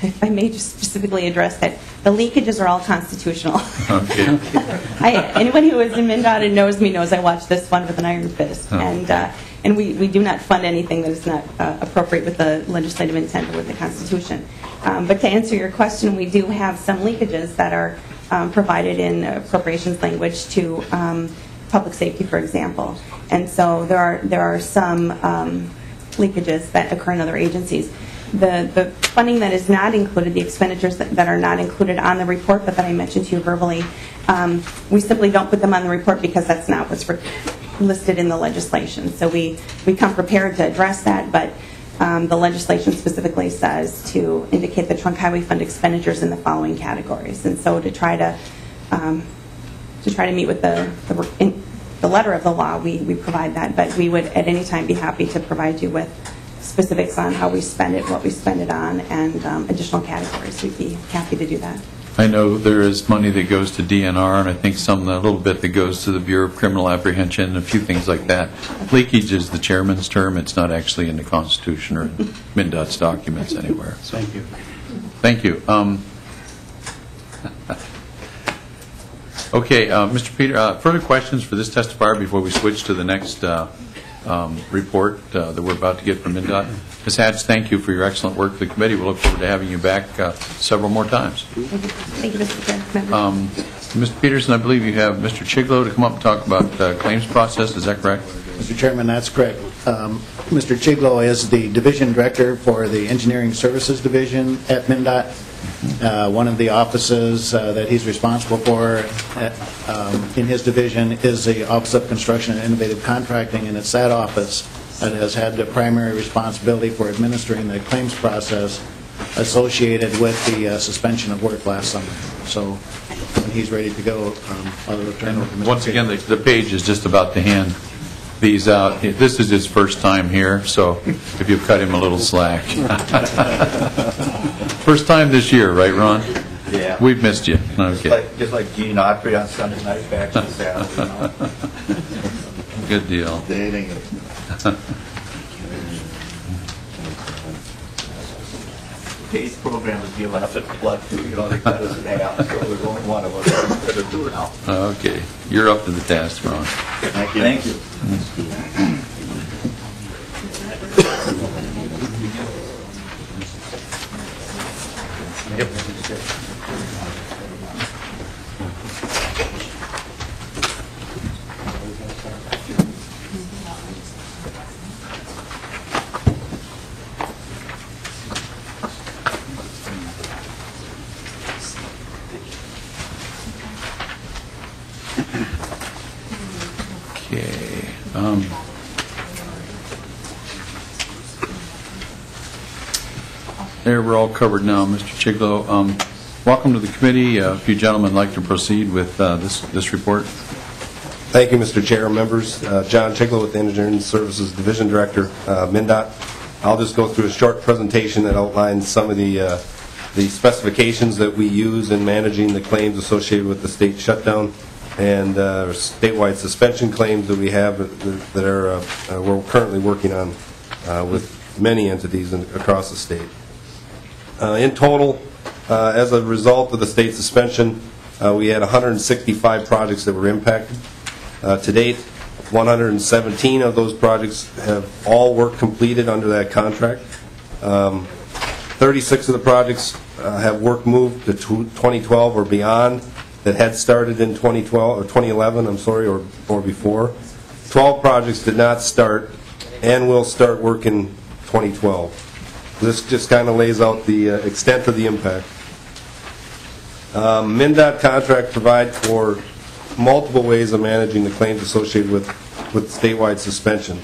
if I may just specifically address that, the leakages are all constitutional. Okay. Anybody who is in MnDOT and knows me knows I watch this one with an iron fist. Oh. And we do not fund anything that is not appropriate with the legislative intent or with the Constitution. But to answer your question, we do have some leakages that are provided in appropriations language to public safety, for example. And so there are some leakages that occur in other agencies. The funding that is not included, the expenditures that are not included on the report, but that I mentioned to you verbally, we simply don't put them on the report because that's not what's listed in the legislation. So we come prepared to address that, but the legislation specifically says to indicate the trunk highway fund expenditures in the following categories. And so to try to meet with the letter of the law, we provide that, but we would at any time be happy to provide you with specifics on how we spend it, what we spend it on, and additional categories. We'd be happy to do that. I know there is money that goes to DNR, and I think a little bit that goes to the Bureau of Criminal Apprehension, and a few things like that. Leakage is the chairman's term. It's not actually in the Constitution or in MnDOT's documents anywhere. So. Thank you. Thank you. Okay, Mr. Peter, further questions for this testifier before we switch to the next report that we're about to get from MnDOT? Ms. Hatch, thank you for your excellent work for the committee. We'll look forward to having you back several more times. Thank you, Mr. Chair. Mr. Peterson, I believe you have Mr. Chiglo to come up and talk about the claims process. Is that correct? Mr. Chairman, that's correct. Mr. Chiglo is the division director for the Engineering Services Division at MnDOT. One of the offices that he's responsible for in his division is the Office of Construction and Innovative Contracting, and it's that office that has had the primary responsibility for administering the claims process associated with the suspension of work last summer. So when he's ready to go, I'll return over to Mr. Once again, the page is just about to hand these out. This is his first time here, so if you cut him a little slack. First time this year, right, Ron? Yeah. We've missed you. Okay. Just like Gene Autry on Sunday night back in Saturday. Good deal. Dating. Today's program is you left at flood too. You know, they cut us in half, so there's only one of us that are doing now. Okay. You're up to the task, Ron. Thank you. Thank you. Okay. There, we're all covered now, Mr. Chiglo. Welcome to the committee. If you gentlemen like to proceed with this report. Thank you, Mr. Chair, members. John Chiglo with the Engineering Services Division Director, MnDOT. I'll just go through a short presentation that outlines some of the specifications that we use in managing the claims associated with the state shutdown and statewide suspension claims that we have that are we're currently working on with many entities across the state. In total, as a result of the state suspension, we had 165 projects that were impacted. To date, 117 of those projects have all work completed under that contract. 36 of the projects have work moved to 2012 or beyond that had started in 2012 or 2011, I'm sorry, or before. 12 projects did not start and will start work in 2012. This just kind of lays out the extent of the impact. MnDOT contract provide for multiple ways of managing the claims associated with statewide suspension.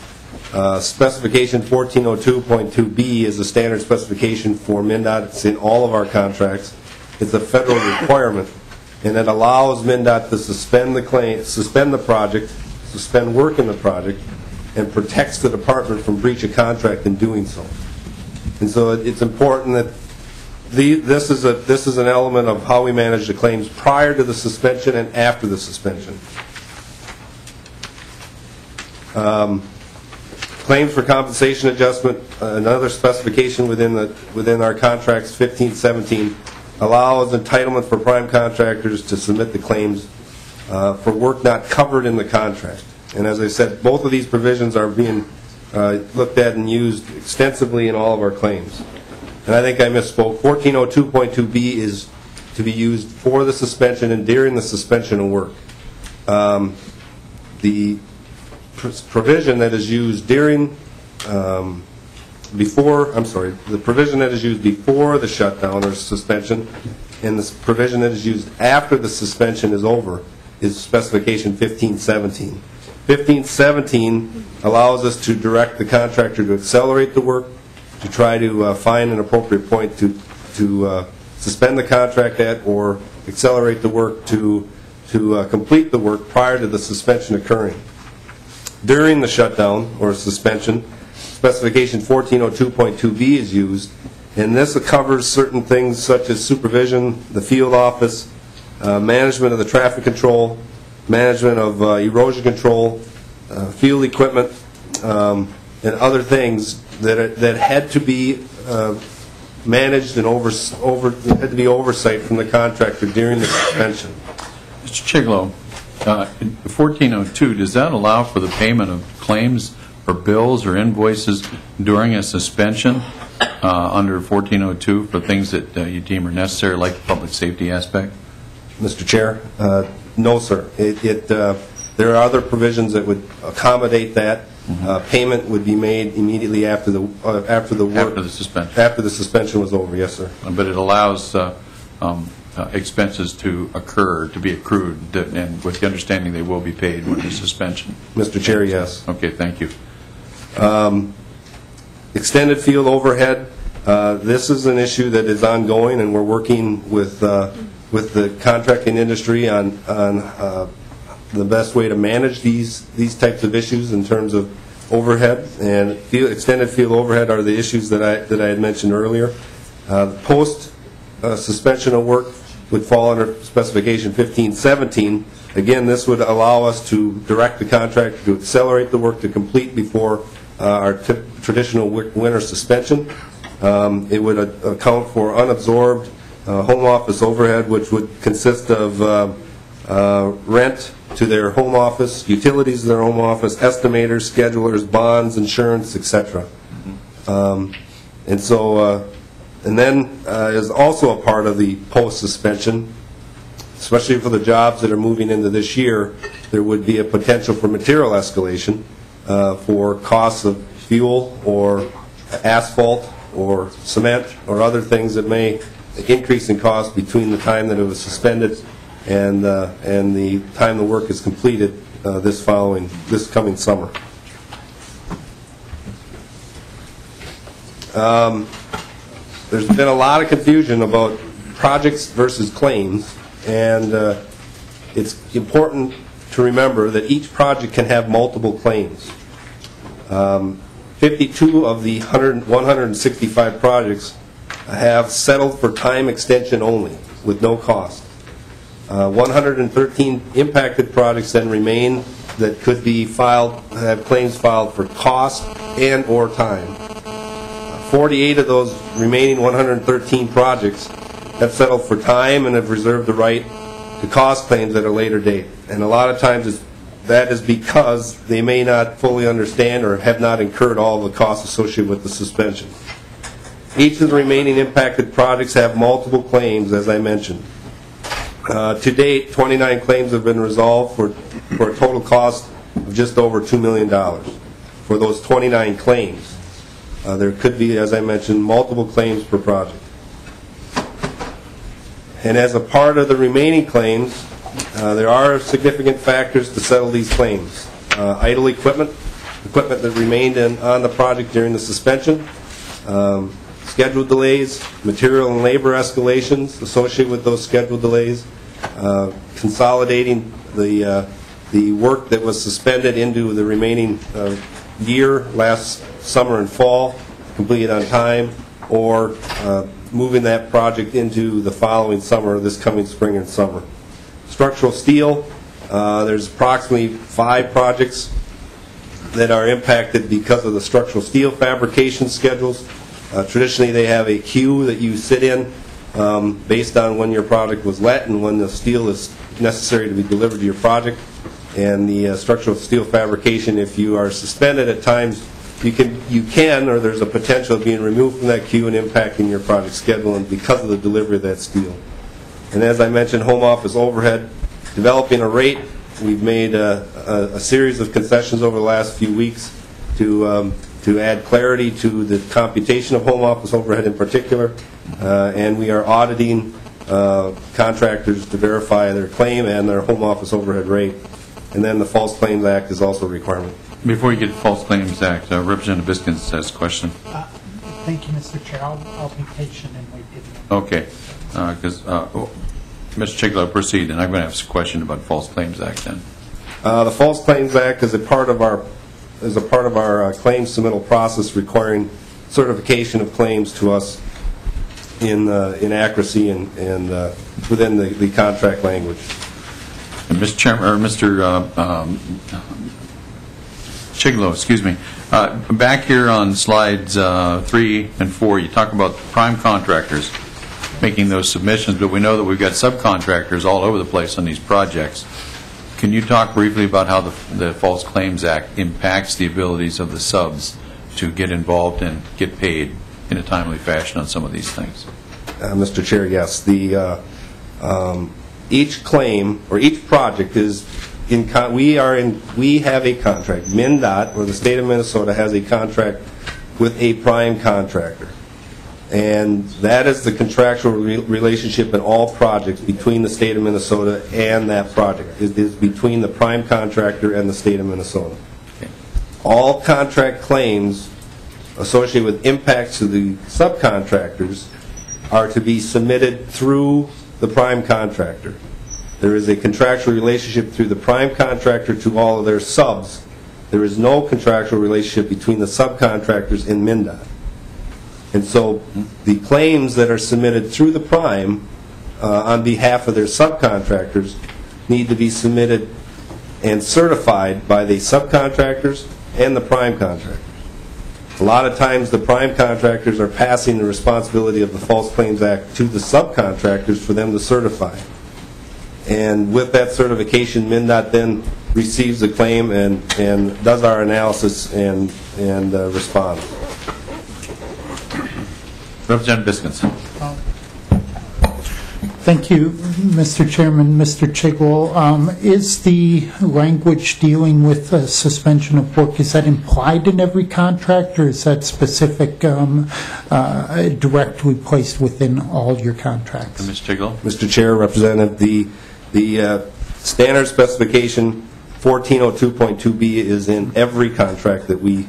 Specification 1402.2B is a standard specification for MnDOT. It's in all of our contracts. It's a federal requirement, and it allows MnDOT to suspend the claim, suspend the project, suspend work in the project, and protects the department from breach of contract in doing so. And so it's important that this is an element of how we manage the claims prior to the suspension and after the suspension. Claims for compensation adjustment, another specification within our contracts, 1517, allows entitlement for prime contractors to submit the claims for work not covered in the contract. And as I said, both of these provisions are being looked at and used extensively in all of our claims. And I think I misspoke. 1402.2B is to be used for the suspension and during the suspension of work. The provision that is used the provision that is used before the shutdown or suspension and the provision that is used after the suspension is over is specification 1517. 1517 allows us to direct the contractor to accelerate the work, to try to find an appropriate point to suspend the contract at or accelerate the work to complete the work prior to the suspension occurring. During the shutdown or suspension, specification 1402.2B is used, and this covers certain things such as supervision, the field office, management of the traffic control, management of erosion control, field equipment, and other things that had to be managed and had to be oversight from the contractor during the suspension. Mr. Mr. Chiglo, 1402, does that allow for the payment of claims or bills or invoices during a suspension under 1402 for things that you deem are necessary, like the public safety aspect? Mr. Chair, no, sir. There are other provisions that would accommodate that. Payment would be made immediately after the work. After the suspension. After the suspension was over, yes, sir. But it allows expenses to occur, to be accrued, and with the understanding they will be paid when the suspension. Mr. Chair, yes. Okay, thank you. Extended field overhead. This is an issue that is ongoing, and we're working with the contracting industry on the best way to manage these types of issues in terms of overhead. And extended field overhead are the issues that I had mentioned earlier. Post suspension of work would fall under specification 1517. Again, this would allow us to direct the contractor to accelerate the work to complete before our traditional winter suspension. It would account for unabsorbed home office overhead, which would consist of rent to their home office, utilities to their home office, estimators, schedulers, bonds, insurance, etc. And then is also a part of the post-suspension, especially for the jobs that are moving into this year, there would be a potential for material escalation for costs of fuel or asphalt or cement or other things that may increase in cost between the time that it was suspended and the time the work is completed this coming summer. There's been a lot of confusion about projects versus claims, and it's important to remember that each project can have multiple claims. 52 of the 165 projects have settled for time extension only with no cost. 113 impacted projects then remain that could be have claims filed for cost and or time. 48 of those remaining 113 projects have settled for time and have reserved the right to cost claims at a later date. And a lot of times that is because they may not fully understand or have not incurred all the costs associated with the suspension. Each of the remaining impacted projects have multiple claims, as I mentioned. To date, 29 claims have been resolved for a total cost of just over $2 million for those 29 claims. There could be, as I mentioned, multiple claims per project. And as a part of the remaining claims, there are significant factors to settle these claims. Idle equipment that remained on the project during the suspension, schedule delays, material and labor escalations associated with those schedule delays, consolidating the work that was suspended into the remaining year, last summer and fall, completed on time, or moving that project into the following summer, this coming spring and summer. Structural steel, there's approximately 5 projects that are impacted because of the structural steel fabrication schedules. Traditionally, they have a queue that you sit in based on when your project was let and when the steel is necessary to be delivered to your project. And the structural steel fabrication, if you are suspended at times, you can, or there's a potential of being removed from that queue and impacting your project schedule and because of the delivery of that steel. And as I mentioned, home office overhead, developing a rate. We've made a series of concessions over the last few weeks to add clarity to the computation of home office overhead in particular. And we are auditing contractors to verify their claim and their home office overhead rate. And then the False Claims Act is also a requirement. Before you get to the False Claims Act, Representative Biskins has a question. Thank you, Mr. Chair. I'll be patient and wait. Okay. Because Mr. Chiglo, proceed, and I'm going to ask a question about the False Claims Act then. The False Claims Act is a part of our claims submittal process requiring certification of claims to us in accuracy and within the contract language. And Mr. Chairman, or Mr. Chiglo, excuse me. Back here on slides 3 and 4, you talk about prime contractors. making those submissions, but we know that we've got subcontractors all over the place on these projects. Can you talk briefly about how the False Claims Act impacts the abilities of the subs to get involved and get paid in a timely fashion on some of these things? Mr. Chair, yes. Each claim or each project is we have a contract. MnDOT, or the state of Minnesota, has a contract with a prime contractor. And that is the contractual relationship in all projects between the state of Minnesota and that project. It is between the prime contractor and the state of Minnesota. Okay. All contract claims associated with impacts to the subcontractors are to be submitted through the prime contractor. There is a contractual relationship through the prime contractor to all of their subs. There is no contractual relationship between the subcontractors and MnDOT. And so the claims that are submitted through the prime on behalf of their subcontractors need to be submitted and certified by the subcontractors and the prime contractors. A lot of times the prime contractors are passing the responsibility of the False Claims Act to the subcontractors for them to certify. And with that certification, MnDOT then receives the claim and does our analysis and responds. Representative Biskinson. Thank you, Mr. Chairman. Mr. Chigwell, is the language dealing with suspension of work, is that implied in every contract, or is that specific directly placed within all your contracts? Mr. Chigwell. Mr. Chair, Representative, the standard specification 1402.2B is in every contract that we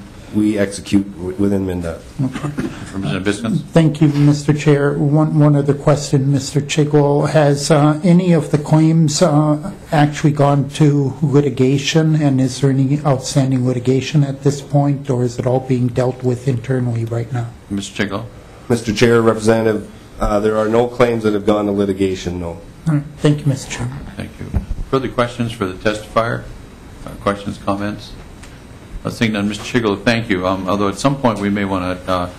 execute within MnDOT. Representative Biskinson. Thank you, Mr. Chair. One other question, Mr. Chigwell. Has any of the claims actually gone to litigation, and is there any outstanding litigation at this point, or is it all being dealt with internally right now? Mr. Chigwell. Mr. Chair, Representative, there are no claims that have gone to litigation, no. All right. Thank you, Mr. Chairman. Thank you. Further questions for the testifier? Questions, comments? Seeing none, Mr. Chigwell, thank you. Although at some point we may want to,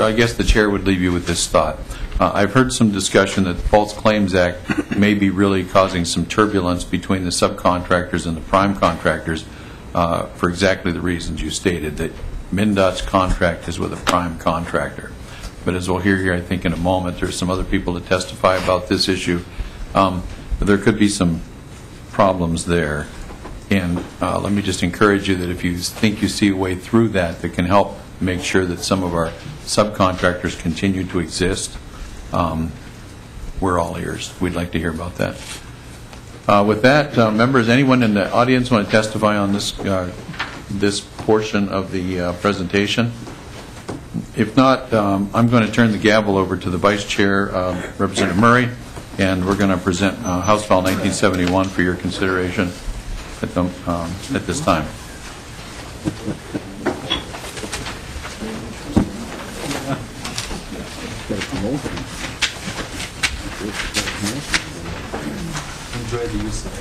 I guess the chair would leave you with this thought. I've heard some discussion that the False Claims Act may be really causing some turbulence between the subcontractors and the prime contractors for exactly the reasons you stated, that MnDOT's contract is with a prime contractor. But as we'll hear here, I think in a moment, there's some other people to testify about this issue. There could be some problems there. And let me just encourage you that if you think you see a way through that that can help make sure that some of our subcontractors continue to exist, we're all ears. We'd like to hear about that. With that, members, anyone in the audience want to testify on this portion of the presentation? If not, I'm going to turn the gavel over to the Vice Chair, Representative Murray, and we're going to present House File 1971 for your consideration at this time. Enjoy the use of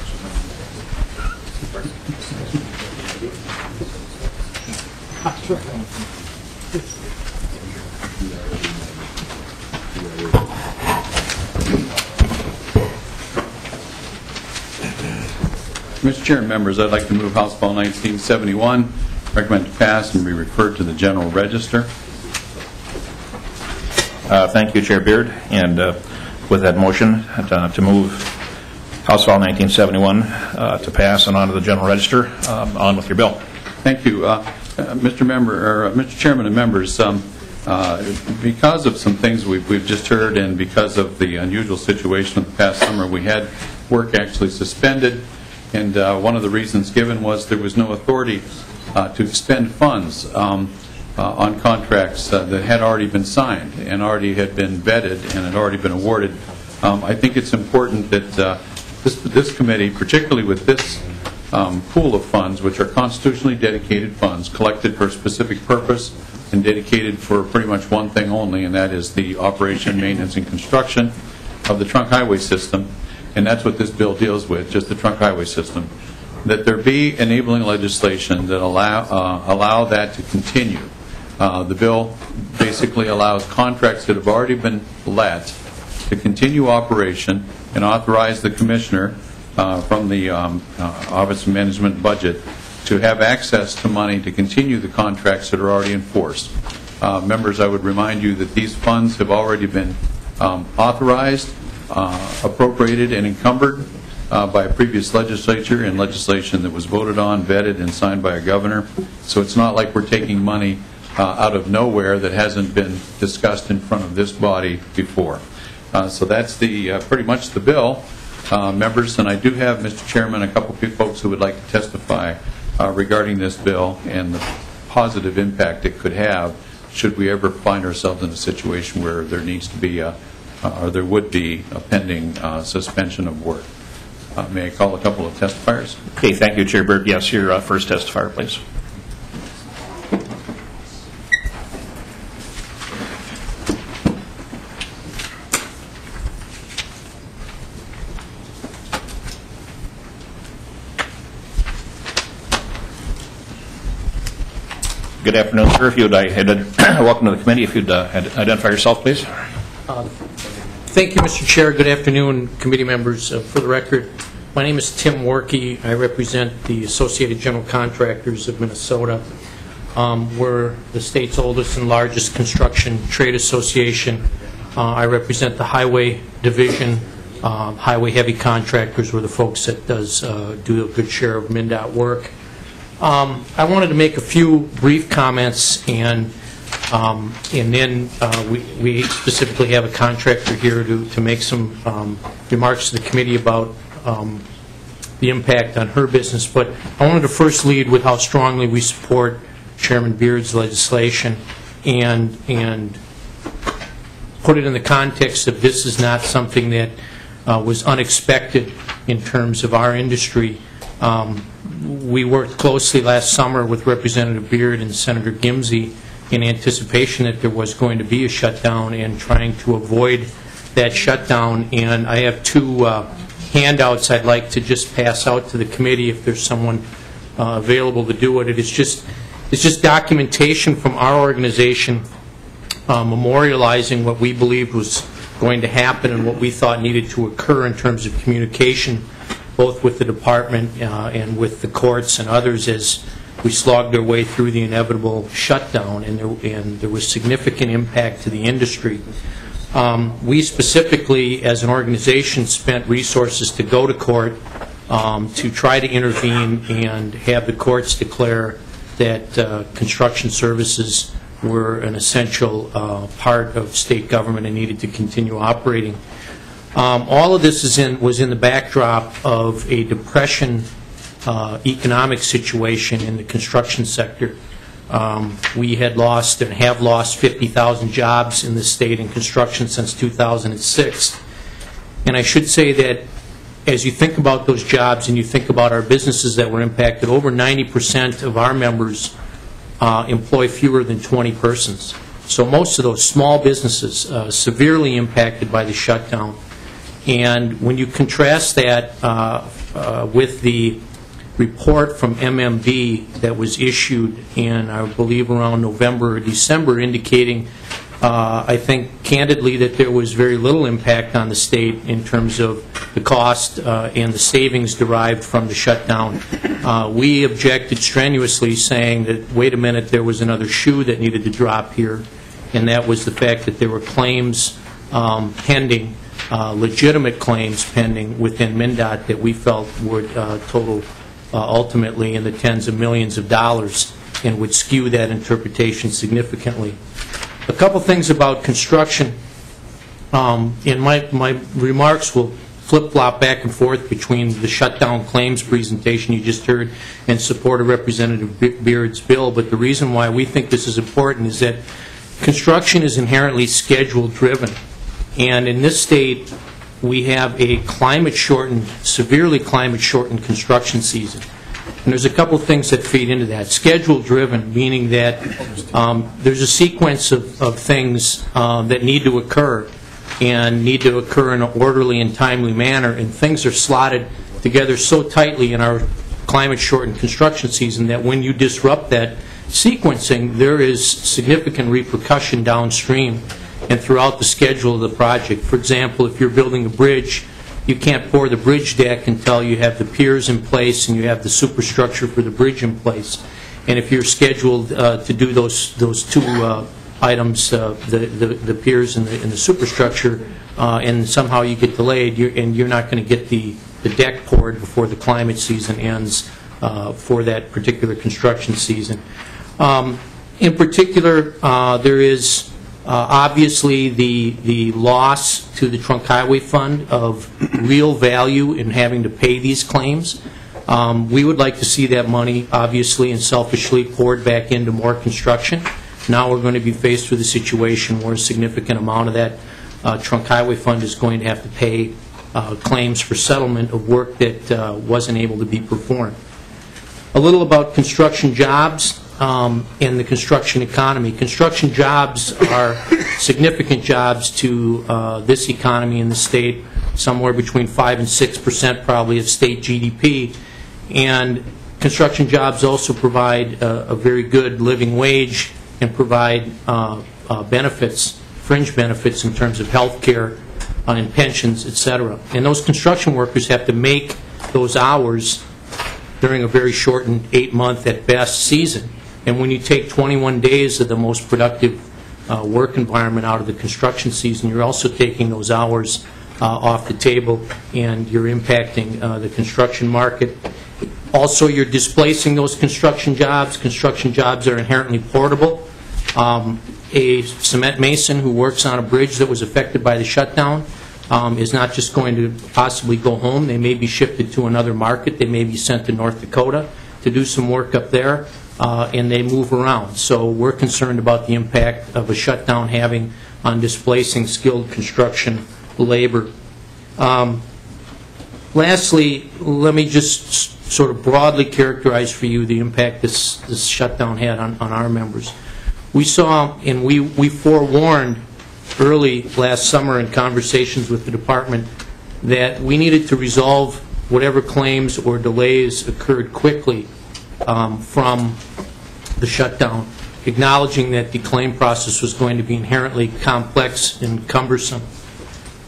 Mr. Chair and members, I'd like to move House File 1971, recommend to pass and be referred to the General Register. Thank you, Chair Beard. And with that motion to move House File 1971 to pass and on to the General Register, on with your bill. Thank you. Mr. Chairman and members, because of some things we've just heard and because of the unusual situation of the past summer, we had work actually suspended. And one of the reasons given was there was no authority to expend funds on contracts that had already been signed and already had been vetted and had already been awarded. I think it's important that this committee, particularly with this pool of funds, which are constitutionally dedicated funds collected for a specific purpose and dedicated for pretty much one thing only, and that is the operation, maintenance, and construction of the trunk highway system. And that's what this bill deals with, just the trunk highway system, that there be enabling legislation that allow that to continue. The bill basically allows contracts that have already been let to continue operation and authorize the commissioner from the Office of Management Budget to have access to money to continue the contracts that are already in force. Members, I would remind you that these funds have already been authorized, appropriated, and encumbered by a previous legislature and legislation that was voted on, vetted, and signed by a governor. So it's not like we're taking money out of nowhere that hasn't been discussed in front of this body before. So that's the pretty much the bill, members. And I do have, Mr. Chairman, a couple of folks who would like to testify regarding this bill and the positive impact it could have should we ever find ourselves in a situation where there needs to be or there would be a pending suspension of work. May I call a couple of testifiers? Okay, thank you, Chair Byrd. Yes, your first testifier, please. Good afternoon, sir. If you'd welcome to the committee. If you'd identify yourself, please. Thank you, Mr. Chair. Good afternoon, committee members. For the record, my name is Tim Warkey. I represent the Associated General Contractors of Minnesota. We're the state's oldest and largest construction trade association. I represent the Highway Division. Highway heavy contractors were the folks that do a good share of MnDOT work. I wanted to make a few brief comments, and then we specifically have a contractor here to make some remarks to the committee about the impact on her business. But I wanted to first lead with how strongly we support Chairman Beard's legislation and put it in the context of this is not something that was unexpected in terms of our industry. We worked closely last summer with Representative Beard and Senator Gimsey in anticipation that there was going to be a shutdown and trying to avoid that shutdown. And I have two handouts I'd like to just pass out to the committee if there's someone available to do it. It's just documentation from our organization memorializing what we believed was going to happen and what we thought needed to occur in terms of communication, both with the department and with the courts and others as we slogged our way through the inevitable shutdown, and there was significant impact to the industry. We specifically, as an organization, spent resources to go to court to try to intervene and have the courts declare that construction services were an essential part of state government and needed to continue operating. All of this was in the backdrop of a depression economic situation in the construction sector. We had lost and have lost 50,000 jobs in the state in construction since 2006. And I should say that as you think about those jobs and you think about our businesses that were impacted, over 90% of our members employ fewer than 20 persons. So most of those small businesses severely impacted by the shutdown. And when you contrast that with the report from MMB that was issued in, I believe, around November or December, indicating, I think, candidly, that there was very little impact on the state in terms of the cost and the savings derived from the shutdown. We objected strenuously, saying that, wait a minute, there was another shoe that needed to drop here, and that was the fact that there were claims pending, legitimate claims pending within MnDOT that we felt would total ultimately in the tens of millions of dollars and would skew that interpretation significantly. A couple things about construction. In my remarks will flip-flop back and forth between the shutdown claims presentation you just heard and support of Representative Beard's bill, but the reason why we think this is important is that construction is inherently schedule-driven. And in this state, we have a climate-shortened, severely climate-shortened construction season. And there's a couple things that feed into that. Schedule-driven, meaning that there's a sequence of things that need to occur and need to occur in an orderly and timely manner, and things are slotted together so tightly in our climate-shortened construction season that when you disrupt that sequencing, there is significant repercussion downstream and throughout the schedule of the project. For example, if you're building a bridge, you can't pour the bridge deck until you have the piers in place and you have the superstructure for the bridge in place. And if you're scheduled to do those two items, the piers and the superstructure, and somehow you get delayed, you're not going to get the deck poured before the climate season ends for that particular construction season. In particular, there is obviously the loss to the Trunk Highway Fund of real value in having to pay these claims. We would like to see that money, obviously and selfishly, poured back into more construction. Now we're going to be faced with a situation where a significant amount of that Trunk Highway Fund is going to have to pay claims for settlement of work that wasn't able to be performed. A little about construction jobs and the construction economy. Construction jobs are significant jobs to this economy in the state, somewhere between 5 and 6% probably of state GDP. And construction jobs also provide a very good living wage and provide benefits, fringe benefits in terms of health care and pensions, etc. And those construction workers have to make those hours during a very shortened 8-month at best season. And when you take 21 days of the most productive work environment out of the construction season, you're also taking those hours off the table, and you're impacting the construction market. Also, you're displacing those construction jobs. Construction jobs are inherently portable. A cement mason who works on a bridge that was affected by the shutdown is not just going to possibly go home. They may be shifted to another market. They may be sent to North Dakota to do some work up there, and they move around. So we're concerned about the impact of a shutdown having on displacing skilled construction labor. Lastly, let me just sort of broadly characterize for you the impact this shutdown had on our members. We saw, and we forewarned early last summer in conversations with the department that we needed to resolve whatever claims or delays occurred quickly from the shutdown, acknowledging that the claim process was going to be inherently complex and cumbersome.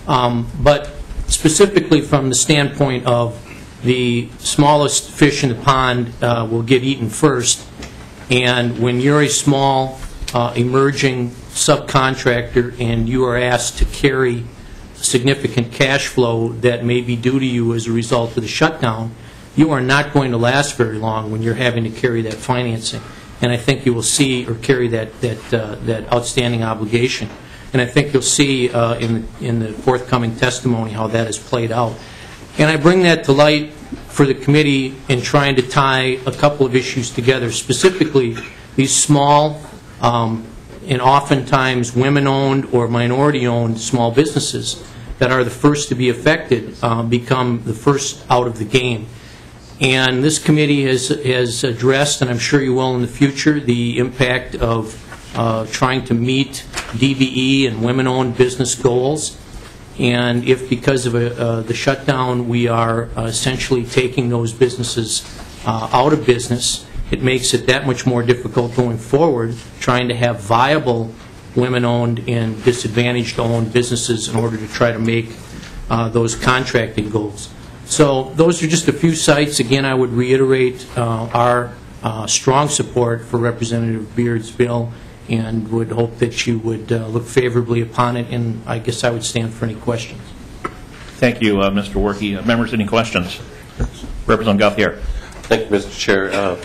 But specifically from the standpoint of the smallest fish in the pond will get eaten first, and when you're a small emerging subcontractor and you are asked to carry significant cash flow that may be due to you as a result of the shutdown, you are not going to last very long when you're having to carry that financing. And I think you will see, or carry that outstanding obligation. And I think you'll see in the forthcoming testimony how that has played out. And I bring that to light for the committee in trying to tie a couple of issues together, specifically these small and oftentimes women-owned or minority-owned small businesses that are the first to be affected become the first out of the game. And this committee has addressed, and I'm sure you will in the future, the impact of trying to meet DBE and women-owned business goals. And if because of the shutdown we are essentially taking those businesses out of business, it makes it that much more difficult going forward trying to have viable women-owned and disadvantaged-owned businesses in order to try to make those contracting goals. So those are just a few sites. Again, I would reiterate our strong support for Representative Beard's bill and would hope that you would look favorably upon it, and I guess I would stand for any questions. Thank you, Mr. Workey. Members, any questions? Representative Gauthier. Thank you, Mr. Chair.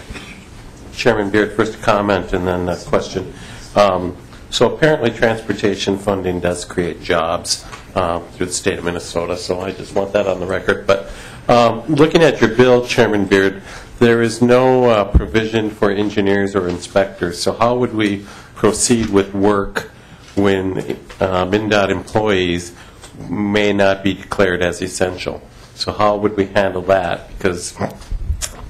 Chairman Beard, first a comment and then a question. So apparently transportation funding does create jobs through the state of Minnesota, so I just want that on the record. But looking at your bill, Chairman Beard, there is no provision for engineers or inspectors. So how would we proceed with work when MnDOT employees may not be declared as essential? So how would we handle that? Because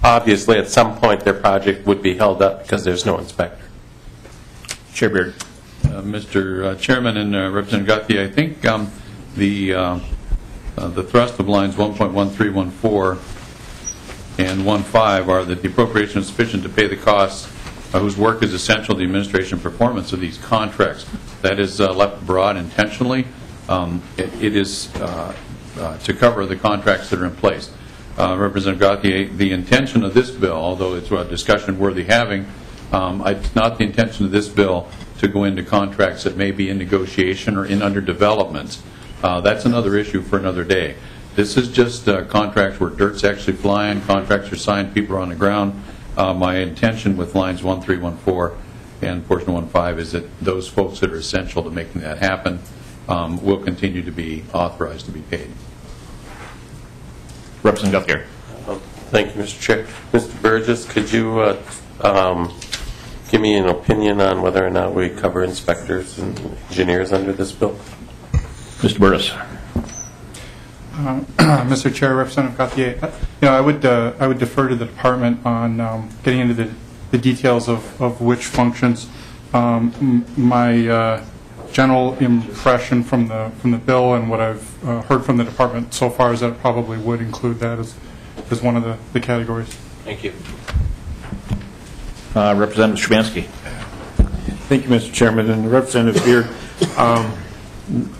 obviously at some point their project would be held up because there's no inspector. Chair Beard. Mr. Chairman and Representative Gauthier, I think the thrust of lines 1.1314 and 1.5 are that the appropriation is sufficient to pay the costs whose work is essential to the administration and performance of these contracts. That is left broad intentionally. It is to cover the contracts that are in place. Representative Gauthier, the intention of this bill, although it's a discussion worthy having, it's not the intention of this bill to go into contracts that may be in negotiation or in under development. That's another issue for another day. This is just contracts where dirt's actually flying, contracts are signed, people are on the ground. My intention with lines 1, 3, 1, 4, and portion 1.5 is that those folks that are essential to making that happen will continue to be authorized to be paid. Representative Gauthier. Thank you, Mr. Chair. Mr. Burgess, could you give me an opinion on whether or not we cover inspectors and engineers under this bill? Mr. Burris. Mr. Chair, Representative Gauthier, I would defer to the department on getting into the details of which functions. My general impression from the bill and what I've heard from the department so far is that it probably would include that as one of the categories. Thank you. Representative Szymanski. Thank you, Mr. Chairman. And Representative Beard,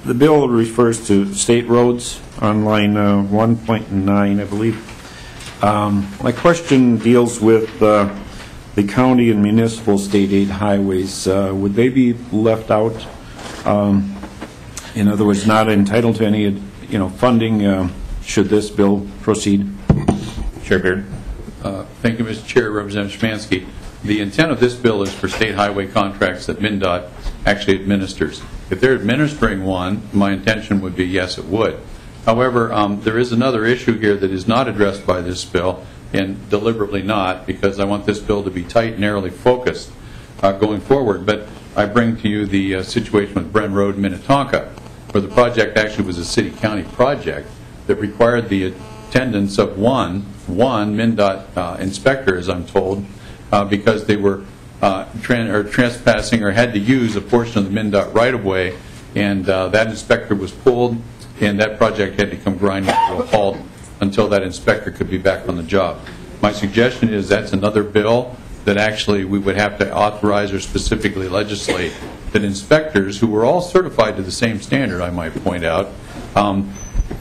the bill refers to state roads on line 1.9, I believe. My question deals with the county and municipal state aid highways. Would they be left out? In other words, not entitled to any funding should this bill proceed? Chair Beard. Thank you, Mr. Chair. Representative Szymanski. The intent of this bill is for state highway contracts that MnDOT actually administers. If they're administering one, my intention would be yes, it would. However, there is another issue here that is not addressed by this bill, and deliberately not, because I want this bill to be tight, narrowly focused going forward. But I bring to you the situation with Bren Road, Minnetonka, where the project actually was a city-county project that required the attendance of one MnDOT inspector, as I'm told, because they were trespassing or had to use a portion of the MnDOT right-of-way, and that inspector was pulled, and that project had to come grinding to a halt until that inspector could be back on the job. My suggestion is that's another bill that actually we would have to authorize or specifically legislate that inspectors, who were all certified to the same standard, I might point out,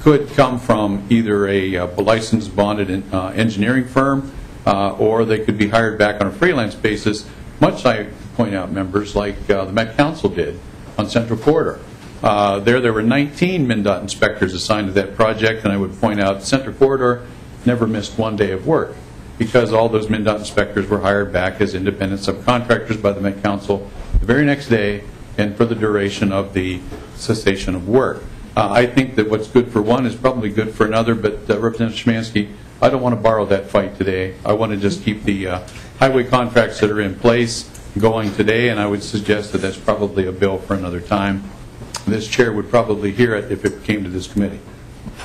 could come from either a licensed bonded engineering firm or they could be hired back on a freelance basis, much I point out, members, like the Met Council did on Central Corridor. There were 19 MnDOT inspectors assigned to that project, and I would point out Central Corridor never missed one day of work because all those MnDOT inspectors were hired back as independent subcontractors by the Met Council the very next day and for the duration of the cessation of work. I think that what's good for one is probably good for another, but Representative Szymanski, I don't want to borrow that fight today. I want to just keep the highway contracts that are in place going today, and I would suggest that that's probably a bill for another time. This chair would probably hear it if it came to this committee.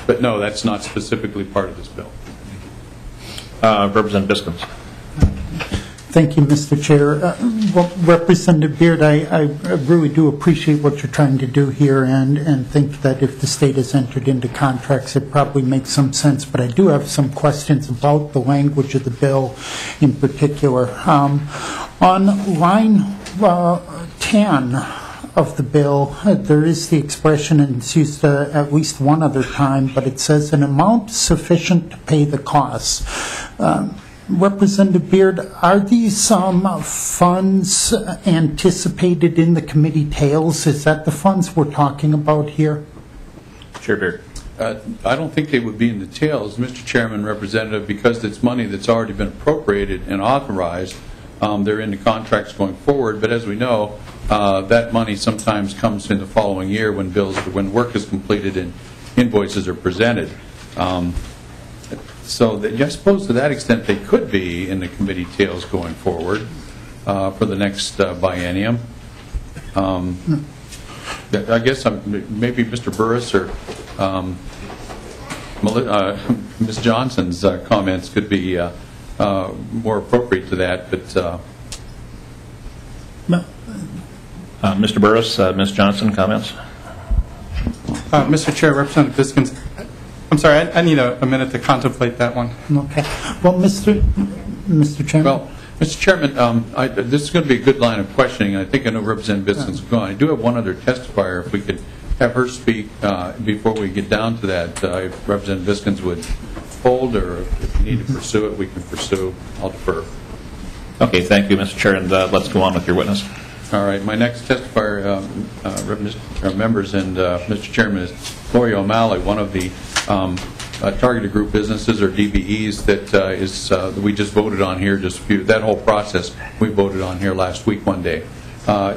But no, that's not specifically part of this bill. Representative Biskins. Thank you, Mr. Chair. Well, Representative Beard, I really do appreciate what you're trying to do here and think that if the state has entered into contracts, it probably makes some sense. But I do have some questions about the language of the bill in particular. On line 10 of the bill, there is the expression, and it's used at least one other time, but it says an amount sufficient to pay the costs. Representative Beard, are these funds anticipated in the committee tails? Is that the funds we're talking about here? Chair Beard. I don't think they would be in the tails, Mr. Chairman, Representative, because it's money that's already been appropriated and authorized. They're in the contracts going forward, but as we know, that money sometimes comes in the following year when work is completed and invoices are presented. So I suppose to that extent they could be in the committee tails going forward for the next biennium. I guess maybe Mr. Burris or Ms. Johnson's comments could be more appropriate to that, but Mr. Burris, Ms. Johnson, comments? Mr. Chair, Representative Biskins, I'm sorry, I need a minute to contemplate that one. Okay. Well, Mr. Chairman. Well, Mr. Chairman, this is going to be a good line of questioning, and I think I know Representative Biskins is going. I do have one other testifier. If we could have her speak before we get down to that, if Representative Biskins would hold, or if we need to pursue it, we can pursue. I'll defer. Okay, thank you, Mr. Chair, and let's go on with your witness. All right, my next testifier, members and Mr. Chairman, is Lori O'Malley, one of the targeted group businesses, or DBEs, that we just voted on here. That whole process we voted on here last week one day.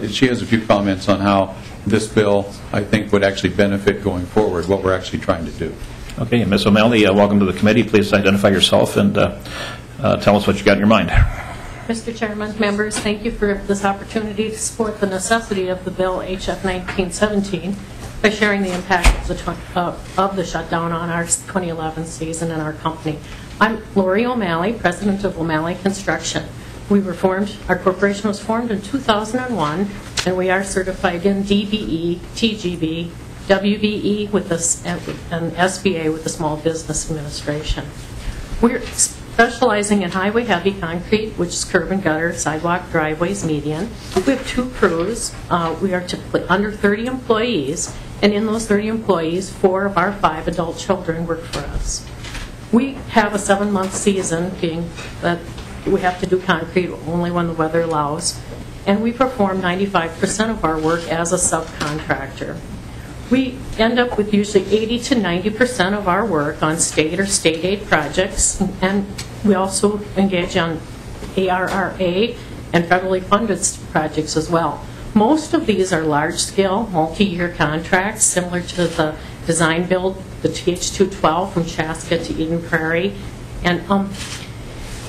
She has a few comments on how this bill, I think, would actually benefit going forward, what we're actually trying to do. Okay, Ms. O'Malley, welcome to the committee. Please identify yourself and tell us what you got in your mind. Mr. Chairman, members, thank you for this opportunity to support the necessity of the bill HF 1917 by sharing the impact of the shutdown on our 2011 season and our company. I'm Lori O'Malley, president of O'Malley Construction. Our corporation was formed in 2001, and we are certified in DBE, TGB, WBE with and SBA with the Small Business Administration. We're specializing in highway heavy concrete, which is curb and gutter, sidewalk, driveways, median. We have 2 crews. We are typically under 30 employees, and in those 30 employees, 4 of our 5 adult children work for us. We have a 7-month season, being that we have to do concrete only when the weather allows, and we perform 95% of our work as a subcontractor. We end up with usually 80 to 90% of our work on state or state aid projects, and we also engage on ARRA and federally funded projects as well. Most of these are large-scale, multi-year contracts, similar to the design build, the TH212 from Chaska to Eden Prairie. And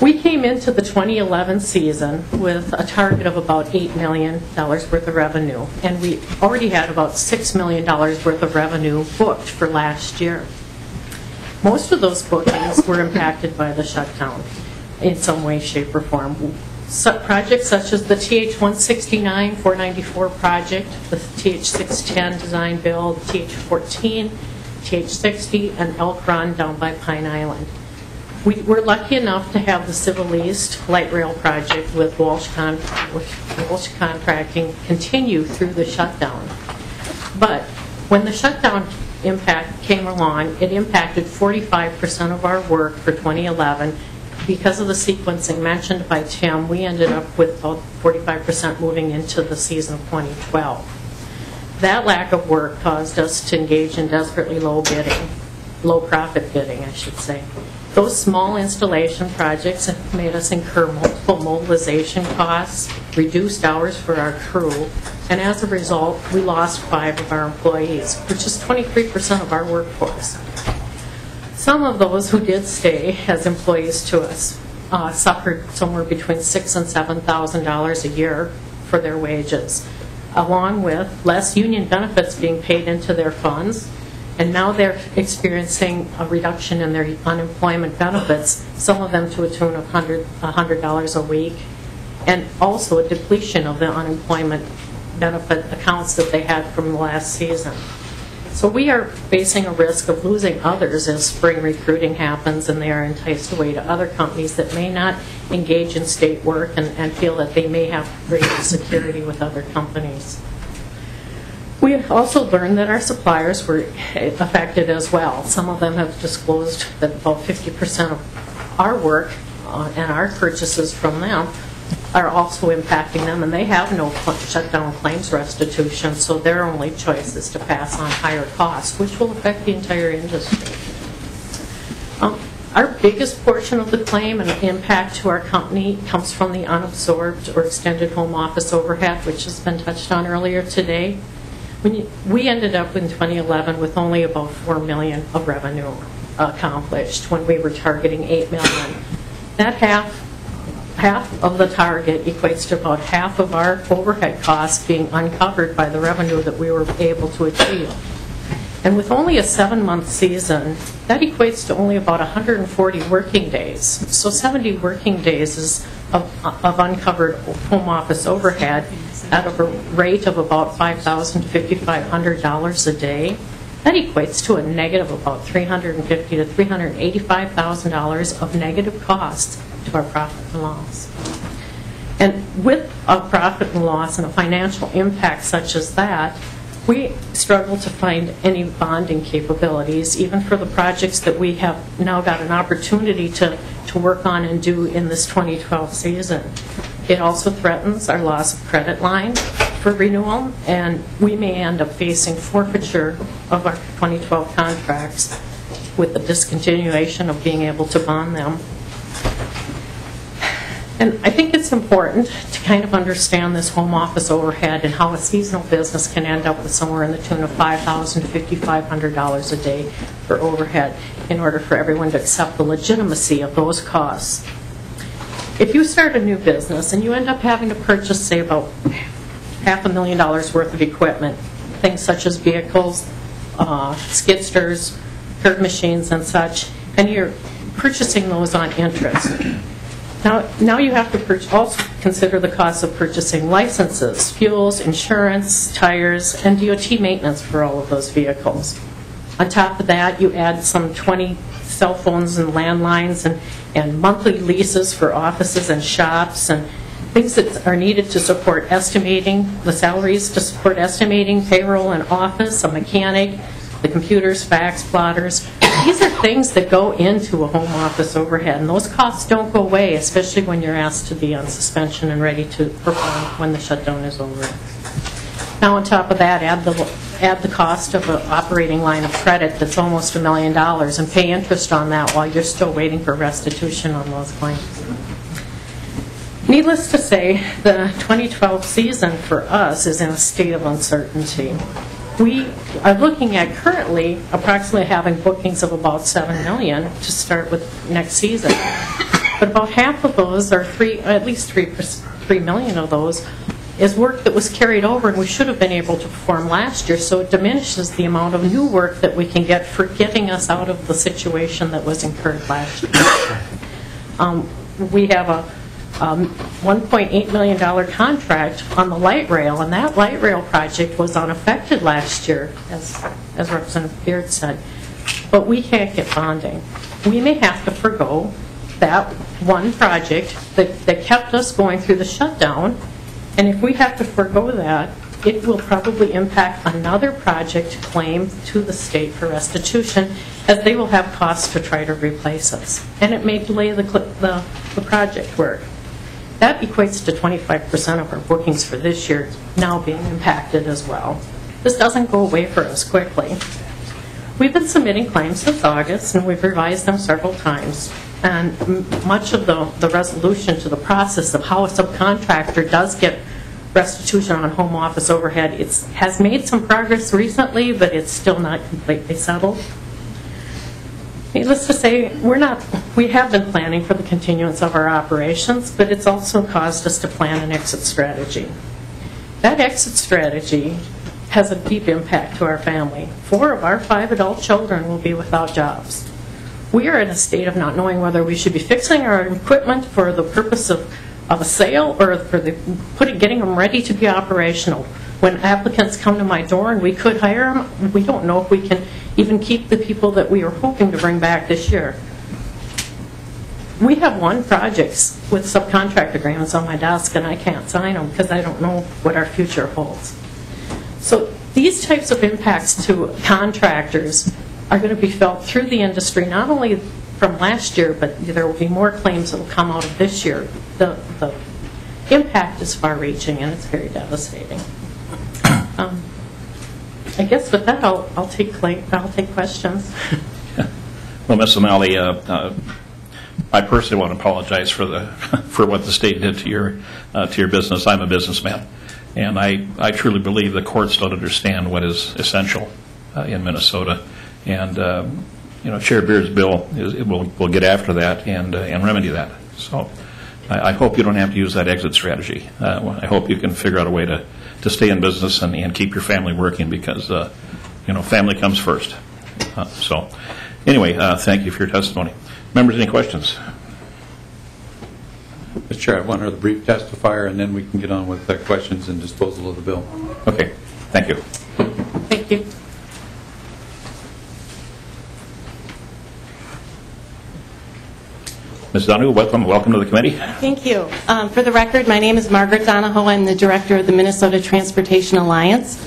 we came into the 2011 season with a target of about $8 million worth of revenue, and we already had about $6 million worth of revenue booked for last year. Most of those bookings were impacted by the shutdown in some way, shape, or form. Projects such as the TH169 494 project, the TH610 design build, TH14, TH60, and Elk Run down by Pine Island. We're lucky enough to have the Civil East light rail project with Walsh Contracting continue through the shutdown. But when the shutdown impact came along, it impacted 45% of our work for 2011. Because of the sequencing mentioned by Tim, we ended up with about 45% moving into the season of 2012. That lack of work caused us to engage in desperately low profit bidding, I should say. Those small installation projects have made us incur multiple mobilization costs, reduced hours for our crew, and as a result, we lost 5 of our employees, which is 23% of our workforce. Some of those who did stay as employees to us suffered somewhere between $6,000 and $7,000 a year for their wages, along with less union benefits being paid into their funds. And now they're experiencing a reduction in their unemployment benefits, some of them to a tune of $100 a week, and also a depletion of the unemployment benefit accounts that they had from the last season. So we are facing a risk of losing others as spring recruiting happens and they are enticed away to other companies that may not engage in state work and feel that they may have greater security with other companies. We also learned that our suppliers were affected as well. Some of them have disclosed that about 50% of our work and our purchases from them are also impacting them, and they have no shutdown claims restitution, so their only choice is to pass on higher costs, which will affect the entire industry. Our biggest portion of the claim and impact to our company comes from the unabsorbed or extended home office overhead, which has been touched on earlier today. We ended up in 2011 with only about $4 million of revenue accomplished when we were targeting $8 million. That half of the target equates to about half of our overhead costs being uncovered by the revenue that we were able to achieve. And with only a 7-month season, that equates to only about 140 working days. So 70 working days of uncovered home office overhead at a rate of about $5,000 to $5,500 a day. That equates to a negative about $350,000 to $385,000 of negative costs to our profit and loss. And with a profit and loss and a financial impact such as that, we struggle to find any bonding capabilities, even for the projects that we have now got an opportunity to work on and do in this 2012 season. It also threatens our loss of credit line for renewal, and we may end up facing forfeiture of our 2012 contracts with the discontinuation of being able to bond them. And I think it's important to kind of understand this home office overhead and how a seasonal business can end up with somewhere in the tune of $5,000 to $5,500 a day for overhead in order for everyone to accept the legitimacy of those costs. If you start a new business and you end up having to purchase, say, about $500,000 worth of equipment, things such as vehicles, skidsters, curb machines, and such, and you're purchasing those on interest. Now you have to also consider the cost of purchasing licenses, fuels, insurance, tires, and DOT maintenance for all of those vehicles. On top of that, you add some 20 cell phones and landlines and monthly leases for offices and shops and things that are needed to support estimating, the salaries to support estimating, payroll and office, a mechanic, the computers, fax, plotters. These are things that go into a home office overhead, and those costs don't go away, especially when you're asked to be on suspension and ready to perform when the shutdown is over. Now on top of that, add the cost of an operating line of credit that's almost $1 million and pay interest on that while you're still waiting for restitution on those claims. Needless to say, the 2012 season for us is in a state of uncertainty. We are looking at currently approximately having bookings of about $7 million to start with next season. But about half of those, or at least $3 million of those, is work that was carried over and we should have been able to perform last year, so it diminishes the amount of new work that we can get for getting us out of the situation that was incurred last year. We have a $1.8 million contract on the light rail, and that light rail project was unaffected last year, as Representative Beard said. But we can't get bonding. We may have to forgo that one project that kept us going through the shutdown, and if we have to forgo that, it will probably impact another project claim to the state for restitution, as they will have costs to try to replace us. And it may delay the project work. That equates to 25% of our bookings for this year now being impacted as well. This doesn't go away for us quickly. We've been submitting claims since August, and we've revised them several times. And much of the resolution to the process of how a subcontractor does get restitution on home office overhead has made some progress recently, but it's still not completely settled. Needless to say, we have been planning for the continuance of our operations, but it's also caused us to plan an exit strategy. That exit strategy has a deep impact to our family. 4 of our 5 adult children will be without jobs. We are in a state of not knowing whether we should be fixing our equipment for the purpose of a sale or for getting them ready to be operational. When applicants come to my door and we could hire them, we don't know if we can even keep the people that we are hoping to bring back this year. We have won projects with subcontract agreements on my desk, and I can't sign them because I don't know what our future holds. So these types of impacts to contractors are going to be felt through the industry, not only from last year, but there will be more claims that will come out of this year. The impact is far-reaching, and it's very devastating. I guess with that, I'll take questions. Well, Ms. O'Malley, I personally want to apologize for what the state did to your business. I'm a businessman, and I truly believe the courts don't understand what is essential in Minnesota. And Chair Beard's bill will get after that and remedy that. So I hope you don't have to use that exit strategy. I hope you can figure out a way to stay in business and keep your family working, because family comes first. So anyway, thank you for your testimony. Members, any questions? Mr. Chair, I have one other brief testifier, and then we can get on with the questions and disposal of the bill. Okay, thank you. Thank you. Ms. Donohue, welcome to the committee. Thank you. For the record, my name is Margaret Donohue. I'm the director of the Minnesota Transportation Alliance.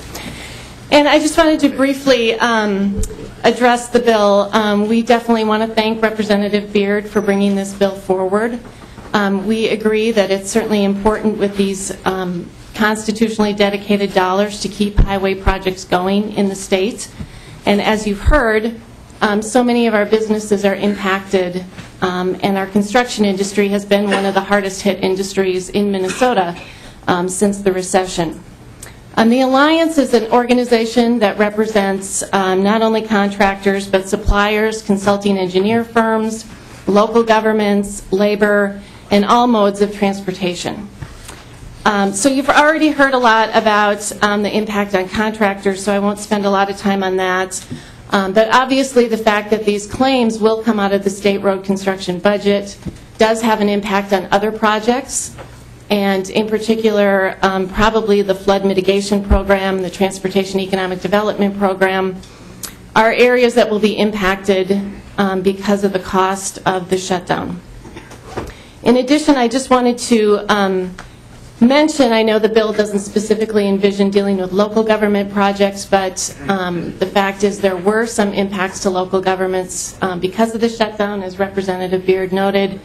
And I just wanted to briefly address the bill. We definitely want to thank Representative Beard for bringing this bill forward. We agree that it's certainly important with these constitutionally dedicated dollars to keep highway projects going in the state. And as you've heard, so many of our businesses are impacted, and our construction industry has been one of the hardest hit industries in Minnesota since the recession. The Alliance is an organization that represents not only contractors, but suppliers, consulting engineer firms, local governments, labor, and all modes of transportation. So you've already heard a lot about the impact on contractors, so I won't spend a lot of time on that. But obviously the fact that these claims will come out of the state road construction budget does have an impact on other projects, and in particular probably the flood mitigation program, the transportation economic development program, are areas that will be impacted because of the cost of the shutdown. In addition, I just wanted to mention, I know the bill doesn't specifically envision dealing with local government projects, but the fact is there were some impacts to local governments because of the shutdown, as Representative Beard noted.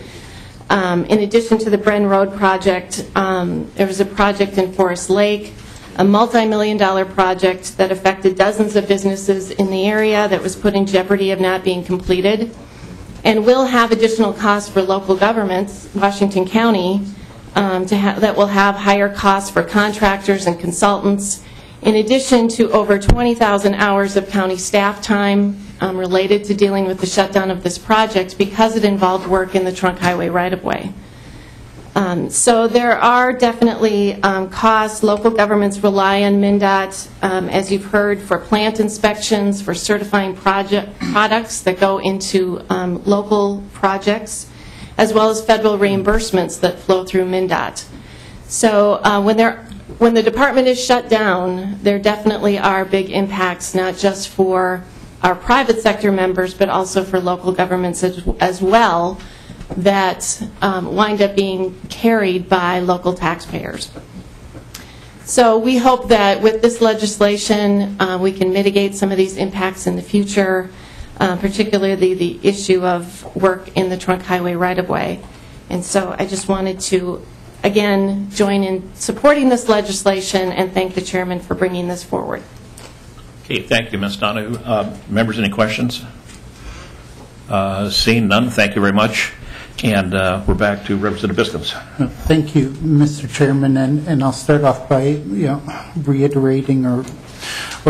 In addition to the Bren Road project, there was a project in Forest Lake, a multi-million-dollar project that affected dozens of businesses in the area that was put in jeopardy of not being completed, and will have additional costs for local governments, Washington County, that will have higher costs for contractors and consultants, in addition to over 20,000 hours of county staff time related to dealing with the shutdown of this project because it involved work in the trunk highway right-of-way. So there are definitely costs. Local governments rely on MnDOT, as you've heard, for plant inspections, for certifying products that go into local projects, as well as federal reimbursements that flow through MnDOT. So when the department is shut down, there definitely are big impacts, not just for our private sector members, but also for local governments as well, that wind up being carried by local taxpayers. So we hope that with this legislation, we can mitigate some of these impacts in the future, particularly the issue of work in the trunk highway right-of-way. And so I just wanted to, again, join in supporting this legislation and thank the chairman for bringing this forward. Okay, thank you, Ms. Donohue. Members, any questions? Seeing none, thank you very much. And we're back to Representative Biskins. Thank you, Mr. Chairman, and I'll start off by reiterating or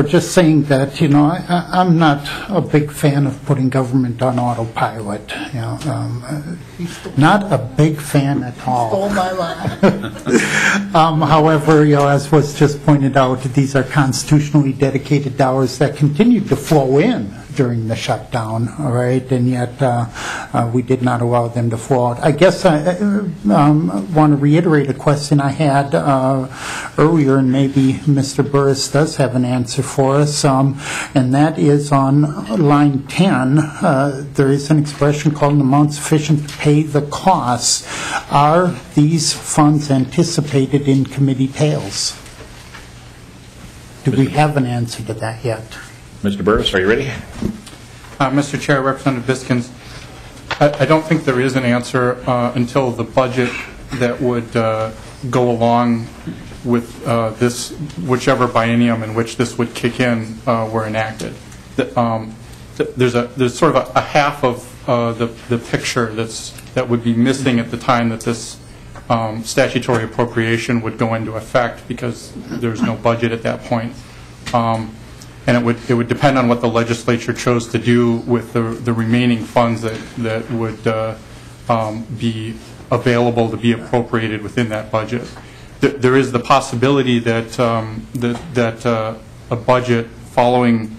just saying that I'm not a big fan of putting government on autopilot. Not a big fan at all. Stole my line. However, as was just pointed out, these are constitutionally dedicated dollars that continued to flow in during the shutdown, all right, and yet we did not allow them to flow out. I guess I want to reiterate a question I had earlier, and maybe Mr. Burris does have an answer for us, and that is on line 10. There is an expression called an amount sufficient to pay the costs. Are these funds anticipated in committee tails? Do we have an answer to that yet? Mr. Burris, are you ready? Mr. Chair, Representative Biskins, I don't think there is an answer until the budget that would go along with this, whichever biennium in which this would kick in, were enacted. There's sort of a half of the picture that would be missing at the time that this statutory appropriation would go into effect, because there's no budget at that point. And it would depend on what the legislature chose to do with the remaining funds that would be available to be appropriated within that budget. There is the possibility that a budget following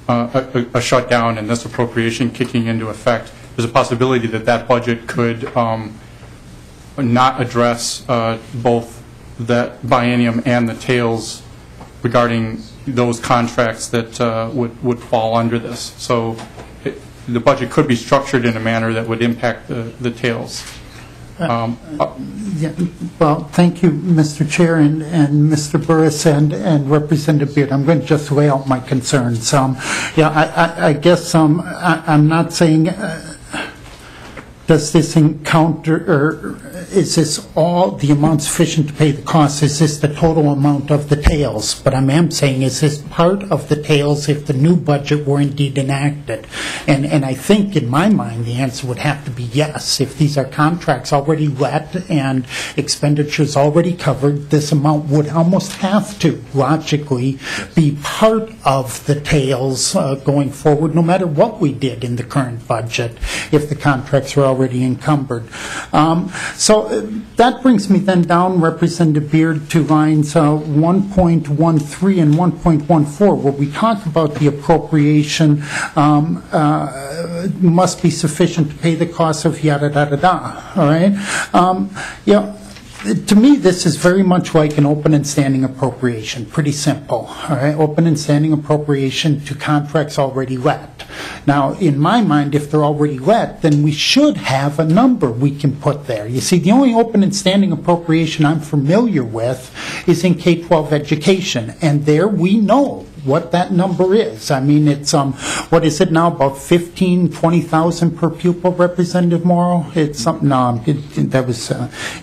a shutdown and this appropriation kicking into effect, there's a possibility that budget could not address both that biennium and the tails regarding those contracts that would fall under this. So the budget could be structured in a manner that would impact the tails. Yeah, well, thank you, Mr. Chair and Mr. Burris and Representative Beard. I'm going to just lay out my concerns. I guess I'm not saying does this encounter, or is this all the amount sufficient to pay the costs? Is this the total amount of the tails? But I am saying, is this part of the tails if the new budget were indeed enacted? And I think, in my mind, the answer would have to be yes. If these are contracts already let and expenditures already covered, this amount would almost have to, logically, be part of the tails going forward, no matter what we did in the current budget, if the contracts were already encumbered. So that brings me then down, Representative Beard, to lines 1.13 and 1.14, where we talk about the appropriation must be sufficient to pay the cost of yada, da, da, da. All right? To me, this is very much like an open and standing appropriation. Pretty simple. All right? Open and standing appropriation to contracts already let. Now, in my mind, if they're already let, then we should have a number we can put there. You see, the only open and standing appropriation I'm familiar with is in K-12 education, and there we know what that number is. I mean, it's, what is it now, about 15, 20,000 per pupil, Representative Morrow? It's something, no, that was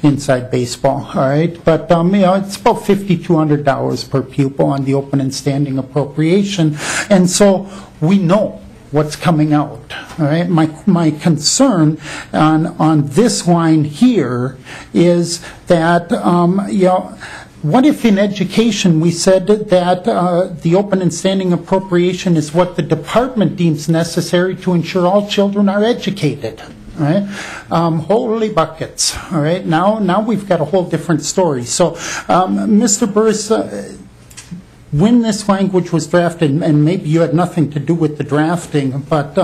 inside baseball, all right? But, it's about $5,200 per pupil on the open and standing appropriation, and so we know what's coming out. All right. My concern on this line here is that what if in education we said that the open and standing appropriation is what the department deems necessary to ensure all children are educated? All right. Holy buckets. All right. Now we've got a whole different story. So, Mr. Burris, when this language was drafted, and maybe you had nothing to do with the drafting, but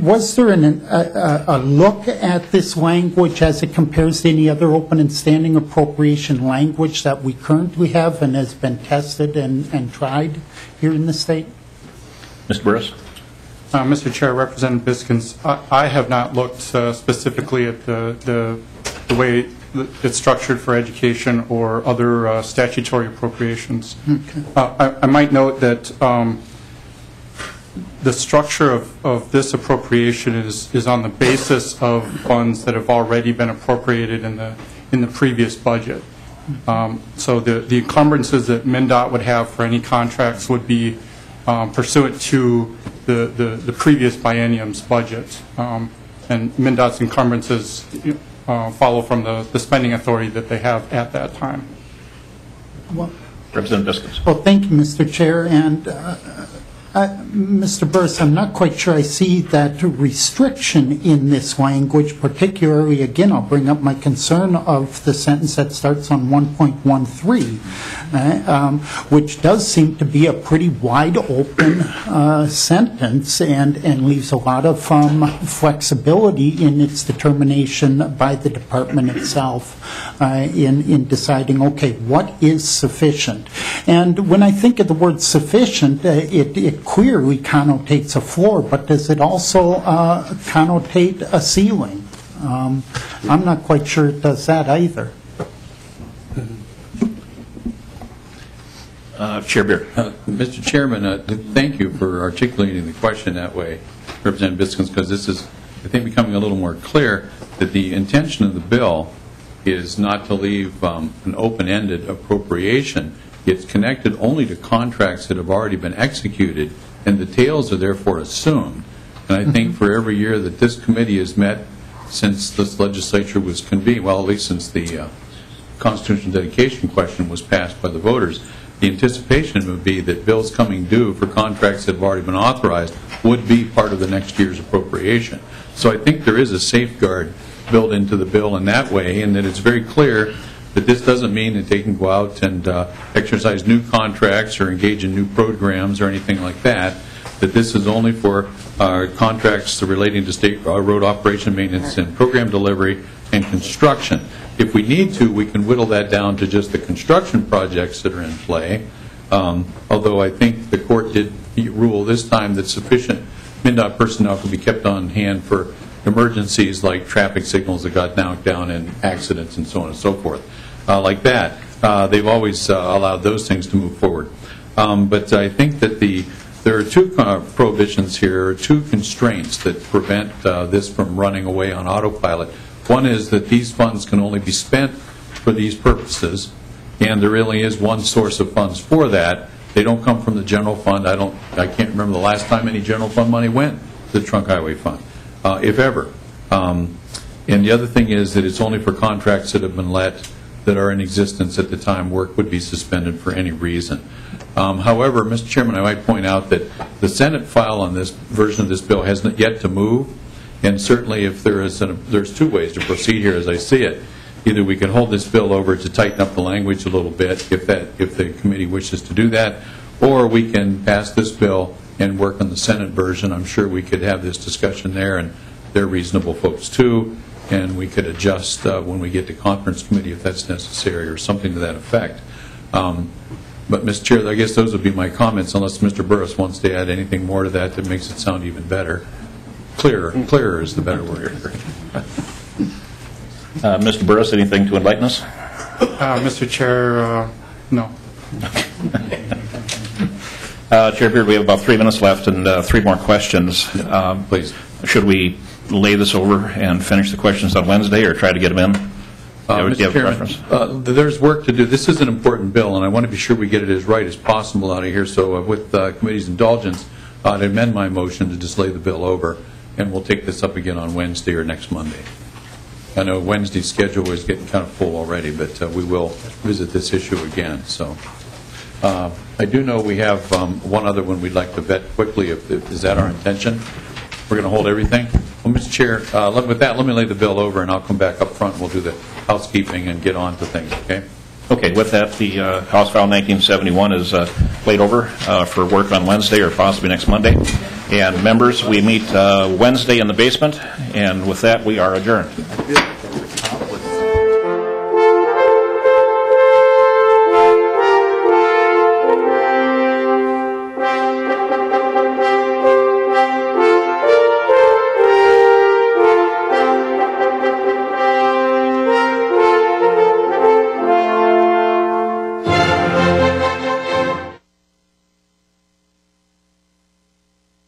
was there a look at this language as it compares to any other open and standing appropriation language that we currently have and has been tested and tried here in the state? Mr. Burris? Mr. Chair, Representative Biskins, I have not looked specifically at the way it's structured for education or other statutory appropriations. Okay. I might note that the structure of this appropriation is on the basis of funds that have already been appropriated in the previous budget. So the encumbrances that MnDOT would have for any contracts would be pursuant to the previous biennium's budget. And MnDOT's encumbrances follow from the spending authority that they have at that time. Well, Representative Biskins. Well, thank you, Mr. Chair. And Mr. Burris, I'm not quite sure I see that restriction in this language, particularly, again, I'll bring up my concern of the sentence that starts on 1.13, which does seem to be a pretty wide open sentence and leaves a lot of flexibility in its determination by the department itself in deciding, okay, what is sufficient? And when I think of the word sufficient, it clearly connotates a floor, but does it also connotate a ceiling? I'm not quite sure it does that either. Chair Beard. Mr. Chairman, thank you for articulating the question that way, Representative Biskins, because this is, I think, becoming a little more clear that the intention of the bill is not to leave an open-ended appropriation. It's connected only to contracts that have already been executed, and the tails are therefore assumed. And I think for every year that this committee has met since this legislature was convened, well, at least since the constitutional dedication question was passed by the voters, the anticipation would be that bills coming due for contracts that have already been authorized would be part of the next year's appropriation. So I think there is a safeguard built into the bill in that way, and that it's very clear that this doesn't mean that they can go out and exercise new contracts or engage in new programs or anything like that, that this is only for contracts relating to state road operation, maintenance, and program delivery and construction. If we need to, we can whittle that down to just the construction projects that are in play, although I think the court did rule this time that sufficient MnDOT personnel can be kept on hand for emergencies like traffic signals that got knocked down and accidents and so on and so forth. Like that, they've always allowed those things to move forward. But I think that there are two prohibitions here, two constraints that prevent this from running away on autopilot. One is that these funds can only be spent for these purposes, and there really is one source of funds for that. They don't come from the general fund. I can't remember the last time any general fund money went to the trunk highway fund, if ever. And the other thing is that it's only for contracts that have been let that are in existence at the time work would be suspended for any reason. However, Mr. Chairman, I might point out that the Senate file on this version of this bill hasn't yet to move, and certainly if there's two ways to proceed here as I see it. Either we can hold this bill over to tighten up the language a little bit if the committee wishes to do that, or we can pass this bill and work on the Senate version. I'm sure we could have this discussion there, and they're reasonable folks too, and we could adjust when we get to conference committee if that's necessary or something to that effect. But, Mr. Chair, I guess those would be my comments, unless Mr. Burris wants to add anything more to that that makes it sound even better. Clearer is the better word. Mr. Burris, anything to enlighten us? Mr. Chair, no. Chair Beard, we have about 3 minutes left and 3 more questions. Please. Should we lay this over and finish the questions on Wednesday or try to get them in? Mr. Chairman, there's work to do. This is an important bill, and I want to be sure we get it as right as possible out of here. So with committee's indulgence, I'd amend my motion to just lay the bill over, and we'll take this up again on Wednesday or next Monday. I know Wednesday's schedule is getting kind of full already, but we will visit this issue again. So I do know we have one other one we'd like to vet quickly. Is that our intention? We're going to hold everything? Well, Mr. Chair, with that, let me lay the bill over, and I'll come back up front, and we'll do the housekeeping and get on to things, okay? Okay, with that, the House File 1971 is laid over for work on Wednesday or possibly next Monday. And members, we meet Wednesday in the basement, and with that, we are adjourned.